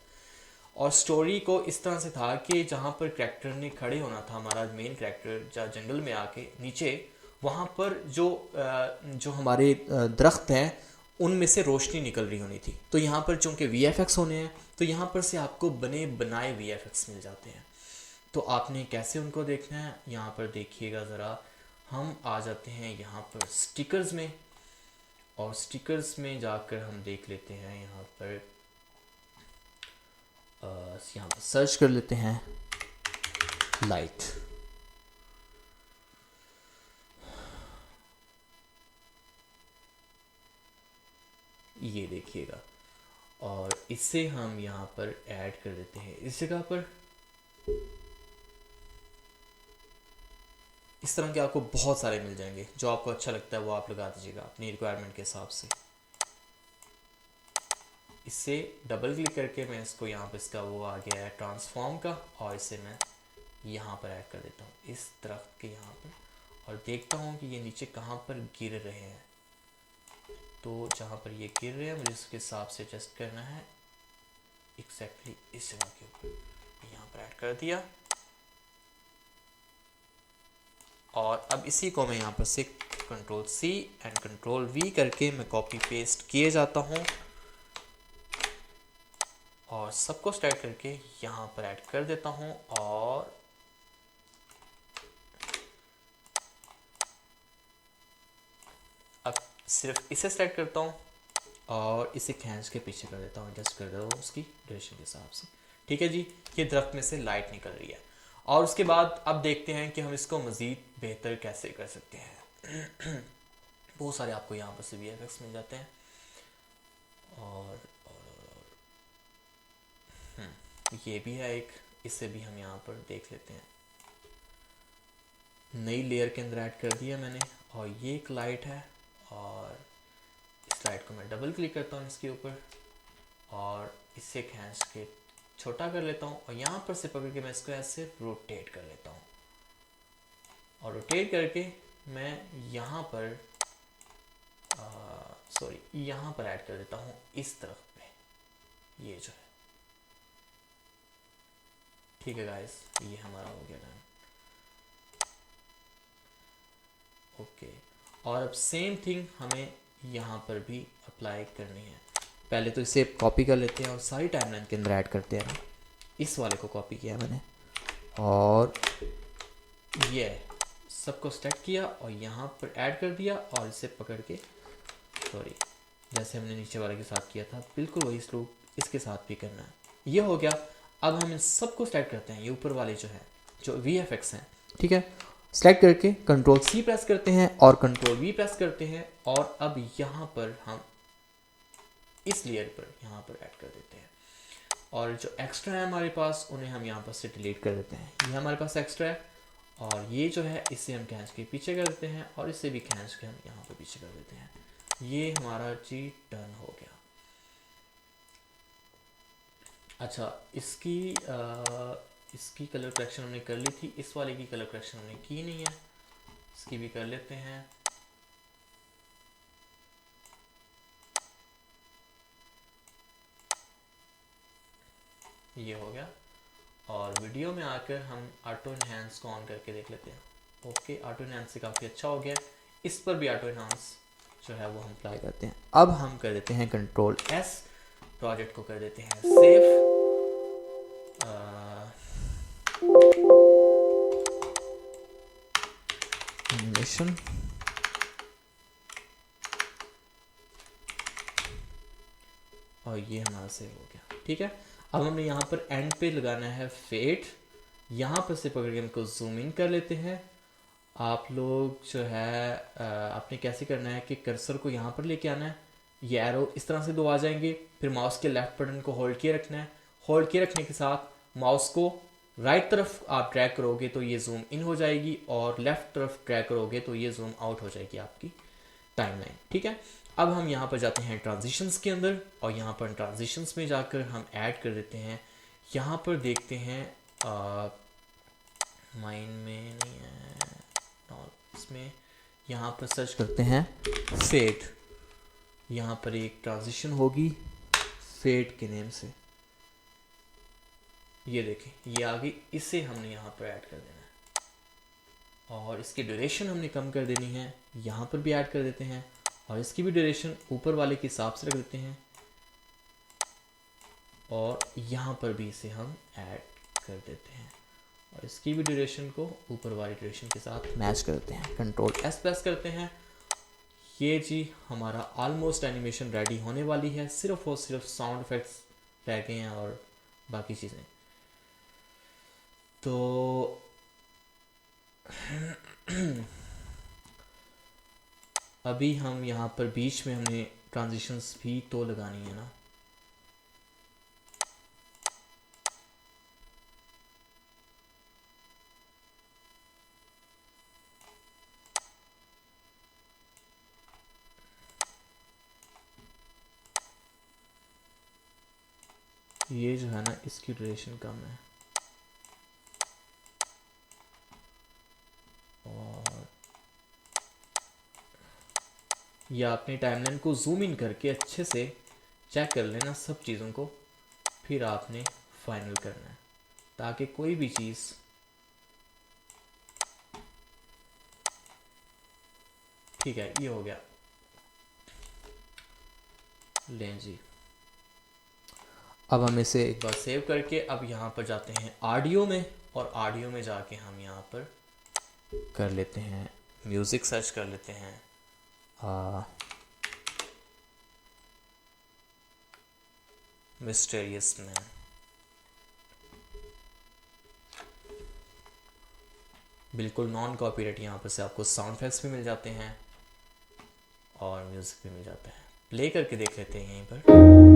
और स्टोरी को इस तरह से था कि जहाँ पर करैक्टर ने खड़े होना था, हमारा मेन करैक्टर जहाँ जंगल में आके नीचे, वहाँ पर जो हमारे दरख्त हैं उनमें से रोशनी निकल रही होनी थी। तो यहाँ पर चूँकि VFX होने हैं तो यहाँ पर से आपको बने बनाए VFX मिल जाते हैं। तो आपने कैसे उनको देखना है, यहाँ पर देखिएगा ज़रा। हम आ जाते हैं यहाँ पर स्टिकर्स में, और स्टिकर्स में जाकर हम देख लेते हैं यहाँ पर सर्च कर लेते हैं लाइट। ये देखिएगा, और इससे हम यहाँ पर ऐड कर देते हैं इस जगह पर। इस तरह के आपको बहुत सारे मिल जाएंगे, जो आपको अच्छा लगता है वो आप लगा दीजिएगा अपनी रिक्वायरमेंट के हिसाब से। इससे डबल क्लिक करके मैं इसको यहाँ पर, इसका वो आ गया है ट्रांसफॉर्म का, और इसे मैं यहाँ पर ऐड कर देता हूँ इस दरख्त के यहाँ पर, और देखता हूँ कि ये नीचे कहाँ पर गिर रहे हैं। तो जहाँ पर ये गिर रहे हैं मुझे इसके हिसाब से एडजस्ट करना है, एग्जैक्टली इस जगह के ऊपर यहाँ पर ऐड कर दिया। और अब इसी को मैं यहाँ पर से Ctrl+C एंड Ctrl+V करके मैं कॉपी पेस्ट किए जाता हूँ, और सबको स्टार्ट करके यहाँ पर ऐड कर देता हूँ। और अब सिर्फ इसे सेलेक्ट करता हूँ और इसे खींच के पीछे कर देता हूँ, एडजस्ट कर देता हूँ उसकी ड्यूरेशन के हिसाब से। ठीक है जी, ये दरख्त में से लाइट निकल रही है। और उसके बाद अब देखते हैं कि हम इसको मज़ीद बेहतर कैसे कर सकते हैं। बहुत सारे आपको यहाँ पर से VFX मिल जाते हैं, और ये भी है एक, इसे भी हम यहाँ पर देख लेते हैं। नई लेयर के अंदर ऐड कर दिया मैंने, और ये एक लाइट है, और इस लाइट को मैं डबल क्लिक करता हूँ इसके ऊपर, और इससे खींच के छोटा कर लेता हूँ, और यहाँ पर से पकड़ के मैं इसको ऐसे रोटेट कर लेता हूँ। और रोटेट करके मैं यहाँ पर यहाँ पर ऐड कर देता हूँ इस तरफ पे, ये जो है। ठीक है गाइस, ये हमारा हो गया डन। ओके, और अब सेम थिंग हमें यहाँ पर भी अप्लाई करनी है। पहले तो इसे कॉपी कर लेते हैं और सारी टाइमलाइन के अंदर ऐड करते हैं। इस वाले को कॉपी किया मैंने, और ये सबको सेलेक्ट किया और यहाँ पर ऐड कर दिया, और इसे पकड़ के जैसे हमने नीचे वाले के साथ किया था बिल्कुल वही स्ट्रोक इसके साथ भी करना है। ये हो गया। अब हम इन सबको सेलेक्ट करते हैं, ये ऊपर वाले जो है जो VFX हैं, ठीक है। सेलेक्ट करके Ctrl+C प्रेस करते हैं और Ctrl+V प्रेस करते हैं, और अब यहाँ पर हम इस लेयर पर यहाँ पर ऐड कर देते हैं, और जो एक्स्ट्रा है हमारे पास उन्हें हम यहाँ पर से डिलीट कर देते हैं। ये हमारे पास एक्स्ट्रा है, और ये जो है इसे हम खींच के पीछे कर देते हैं, और इसे भी खींच के हम यहाँ पर पीछे कर देते हैं। ये हमारा जी डन हो गया। अच्छा, इसकी कलर करेक्शन हमने कर ली थी, इस वाले की कलर करेक्शन हमने की नहीं है, इसकी भी कर लेते हैं। ये हो गया, और वीडियो में आकर हम ऑटो इनहेंस को ऑन करके देख लेते हैं। ओके, ऑटो इनहेंस से काफ़ी अच्छा हो गया। इस पर भी ऑटो इनहेंस जो है वो हम अप्लाई करते हैं। अब हम कर देते हैं Ctrl+S, प्रोजेक्ट को कर देते हैं सेव। एनिमेशन, और ये हमारा सेव हो गया। ठीक है, अब हमने यहाँ पर एंड पे लगाना है फेड। यहाँ पर से पकड़ के हमको जूम इन कर लेते हैं। आप लोग जो है आपने कैसे करना है कि कर्सर को यहाँ पर लेके आना है, ये एरो इस तरह से दो आ जाएंगे, फिर माउस के लेफ्ट बटन को होल्ड किए रखना है। होल्ड किए रखने के साथ माउस को राइट तरफ आप ड्रैग करोगे तो ये जूम इन हो जाएगी, और लेफ्ट तरफ ड्रैग करोगे तो ये जूम आउट हो जाएगी आपकी टाइमलाइन। ठीक है, अब हम यहाँ पर जाते हैं ट्रांजिशंस के अंदर, और यहाँ पर ट्रांजिशंस में जाकर हम ऐड कर देते हैं। यहाँ पर देखते हैं माइन में नहीं है, इसमें यहाँ पर सर्च करते हैं फेड। यहाँ पर एक ट्रांजिशन होगी फेड के नेम से, ये देखें ये आ गई, इसे हमने यहाँ पर ऐड कर देना है, और इसकी ड्यूरेशन हमने कम कर देनी है। यहाँ पर भी ऐड कर देते हैं, और इसकी भी ड्यूरेशन ऊपर वाले के हिसाब से रख देते हैं, और यहाँ पर भी इसे हम ऐड कर देते हैं, और इसकी भी ड्यूरेशन को ऊपर वाली ड्यूरेशन के साथ मैच कर देते हैं। कंट्रोल एस प्रेस करते हैं। ये जी हमारा ऑलमोस्ट एनिमेशन रेडी होने वाली है, सिर्फ और सिर्फ साउंड इफेक्ट्स रह गए हैं और बाकी चीज़ें। तो अभी हम यहाँ पर बीच में हमने ट्रांजिशंस भी तो लगानी है ना, ये जो है ना इसकी ड्यूरेशन कम है, और ये आपने टाइमलाइन को जूम इन करके अच्छे से चेक कर लेना सब चीज़ों को, फिर आपने फाइनल करना है ताकि कोई भी चीज़ ठीक है। ये हो गया, लें जी। अब हम इसे एक बार सेव करके अब यहाँ पर जाते हैं ऑडियो में, और ऑडियो में जाके हम यहाँ पर कर लेते हैं म्यूज़िक, सर्च कर लेते हैं मिस्टीरियस मैन। बिल्कुल नॉन कॉपीराइट, यहाँ पर से आपको साउंड इफेक्ट्स भी मिल जाते हैं और म्यूज़िक भी मिल जाता है। प्ले करके देख लेते हैं यहीं पर।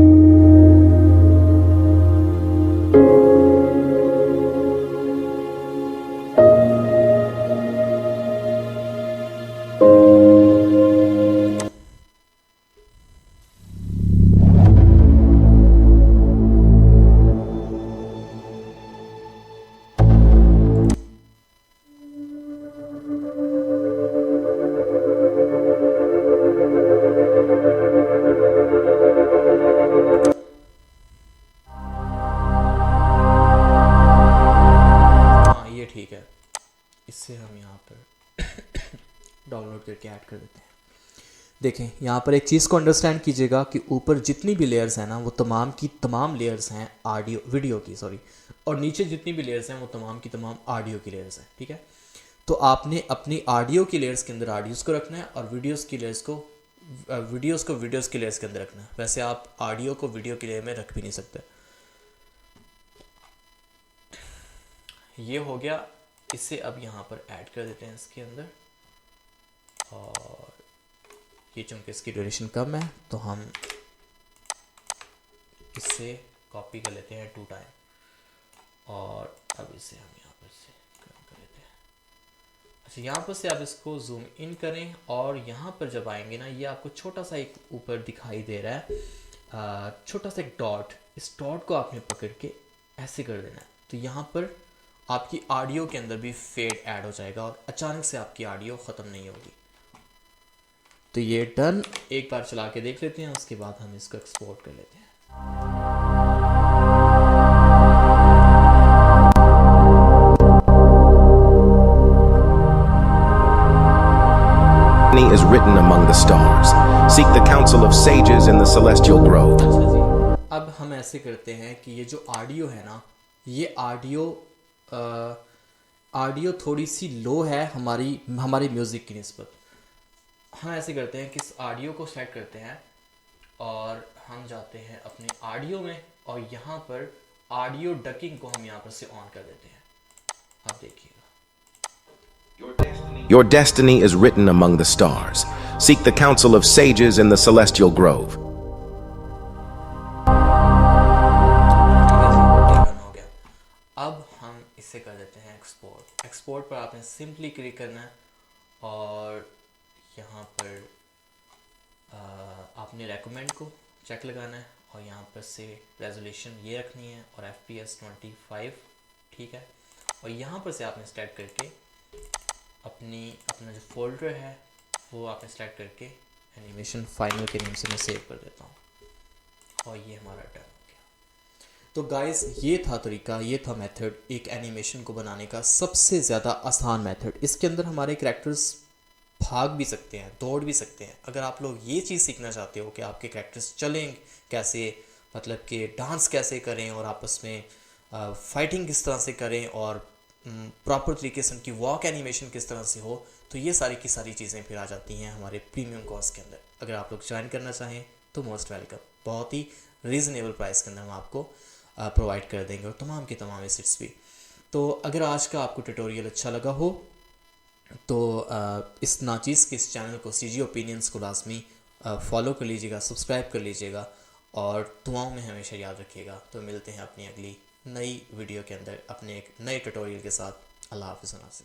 ठीक है, इससे हम यहाँ पर डाउनलोड करके ऐड कर देते हैं। देखें यहाँ पर एक चीज़ को अंडरस्टैंड कीजिएगा कि ऊपर जितनी भी लेयर्स हैं ना वो तमाम की तमाम लेयर्स हैं वीडियो की, और नीचे जितनी भी लेयर्स हैं वो तमाम की तमाम ऑडियो की लेयर्स हैं। ठीक है, तो आपने अपनी ऑडियो की लेयर्स के अंदर ऑडियोज़ को रखना है, और वीडियोज़ की लेयर्स को वीडियोज़ की लेयर्स के अंदर रखना है। वैसे आप ऑडियो को वीडियो की लेयर में रख भी नहीं सकते। ये हो गया, इसे अब यहाँ पर ऐड कर देते हैं इसके अंदर, और ये चूँकि इसकी ड्यूरेशन कम है तो हम इसे कॉपी कर लेते हैं 2 टाइम, और अब इसे हम यहाँ पर से कम कर लेते हैं। अच्छा, यहाँ पर से आप इसको जूम इन करें, और यहाँ पर जब आएंगे ना ये आपको छोटा सा एक ऊपर दिखाई दे रहा है, छोटा सा एक डॉट, इस डॉट को आपने पकड़ के ऐसे कर देना है, तो यहाँ पर आपकी ऑडियो के अंदर भी फेड ऐड हो जाएगा, और अचानक से आपकी ऑडियो ख़त्म नहीं होगी। तो ये डन, एक बार चला के देख लेते हैं, उसके बाद हम इसको एक्सपोर्ट कर लेते हैं। Is written among the stars. Seek the counsel of sages in the celestial grove. अब हम ऐसे करते हैं कि ये जो ऑडियो है ना, ये ऑडियो ऑडियो थोड़ी सी लो है हमारी म्यूज़िक की निस्बत। हम ऐसे करते हैं कि इस ऑडियो को सेट करते हैं और हम जाते हैं अपने ऑडियो में और यहाँ पर ऑडियो डकिंग को हम यहाँ पर से ऑन कर देते हैं। आप देखिएगा, Your destiny is written among the stars. Seek the counsel of sages in the celestial grove. Done हो गया। अब हम इसे कर देते हैं एक्सपोर्ट। एक्सपोर्ट पर आपने सिंपली क्लिक करना है और यहाँ पर आपने रेकमेंड को चेक लगाना है और यहाँ पर से रेजोल्यूशन ये रखनी है और FPS 25, ठीक है। और यहाँ पर से आपने सेलेक्ट करके अपना जो फोल्डर है वो आपने सेलेक्ट करके एनिमेशन फाइनल के नाम से मैं सेव कर देता हूँ और ये हमारा डन हो गया। तो गाइस ये था तरीका, ये था मेथड एक एनिमेशन को बनाने का सबसे ज़्यादा आसान मेथड। इसके अंदर हमारे कैरेक्टर्स भाग भी सकते हैं, दौड़ भी सकते हैं। अगर आप लोग ये चीज़ सीखना चाहते हो कि आपके कैरेक्टर्स चलें कैसे, मतलब कि डांस कैसे करें और आपस में फाइटिंग किस तरह से करें और प्रॉपर तरीके से उनकी वॉक एनिमेशन किस तरह से हो, तो ये सारी की सारी चीज़ें फिर आ जाती हैं हमारे प्रीमियम कोर्स के अंदर। अगर आप लोग ज्वाइन करना चाहें तो मोस्ट वेलकम। बहुत ही रीज़नेबल प्राइस के अंदर हम आपको प्रोवाइड कर देंगे और तमाम की तमाम एसेट्स भी। तो अगर आज का आपको ट्यूटोरियल अच्छा लगा हो तो इस नाचीज़ के इस चैनल को CG ओपिनियंस को लाजमी फॉलो कर लीजिएगा, सब्सक्राइब कर लीजिएगा और दुआओं में हमेशा याद रखिएगा। तो मिलते हैं अपनी अगली नई वीडियो के अंदर अपने एक नए ट्यूटोरियल के साथ। अल्लाह हाफ़िज़।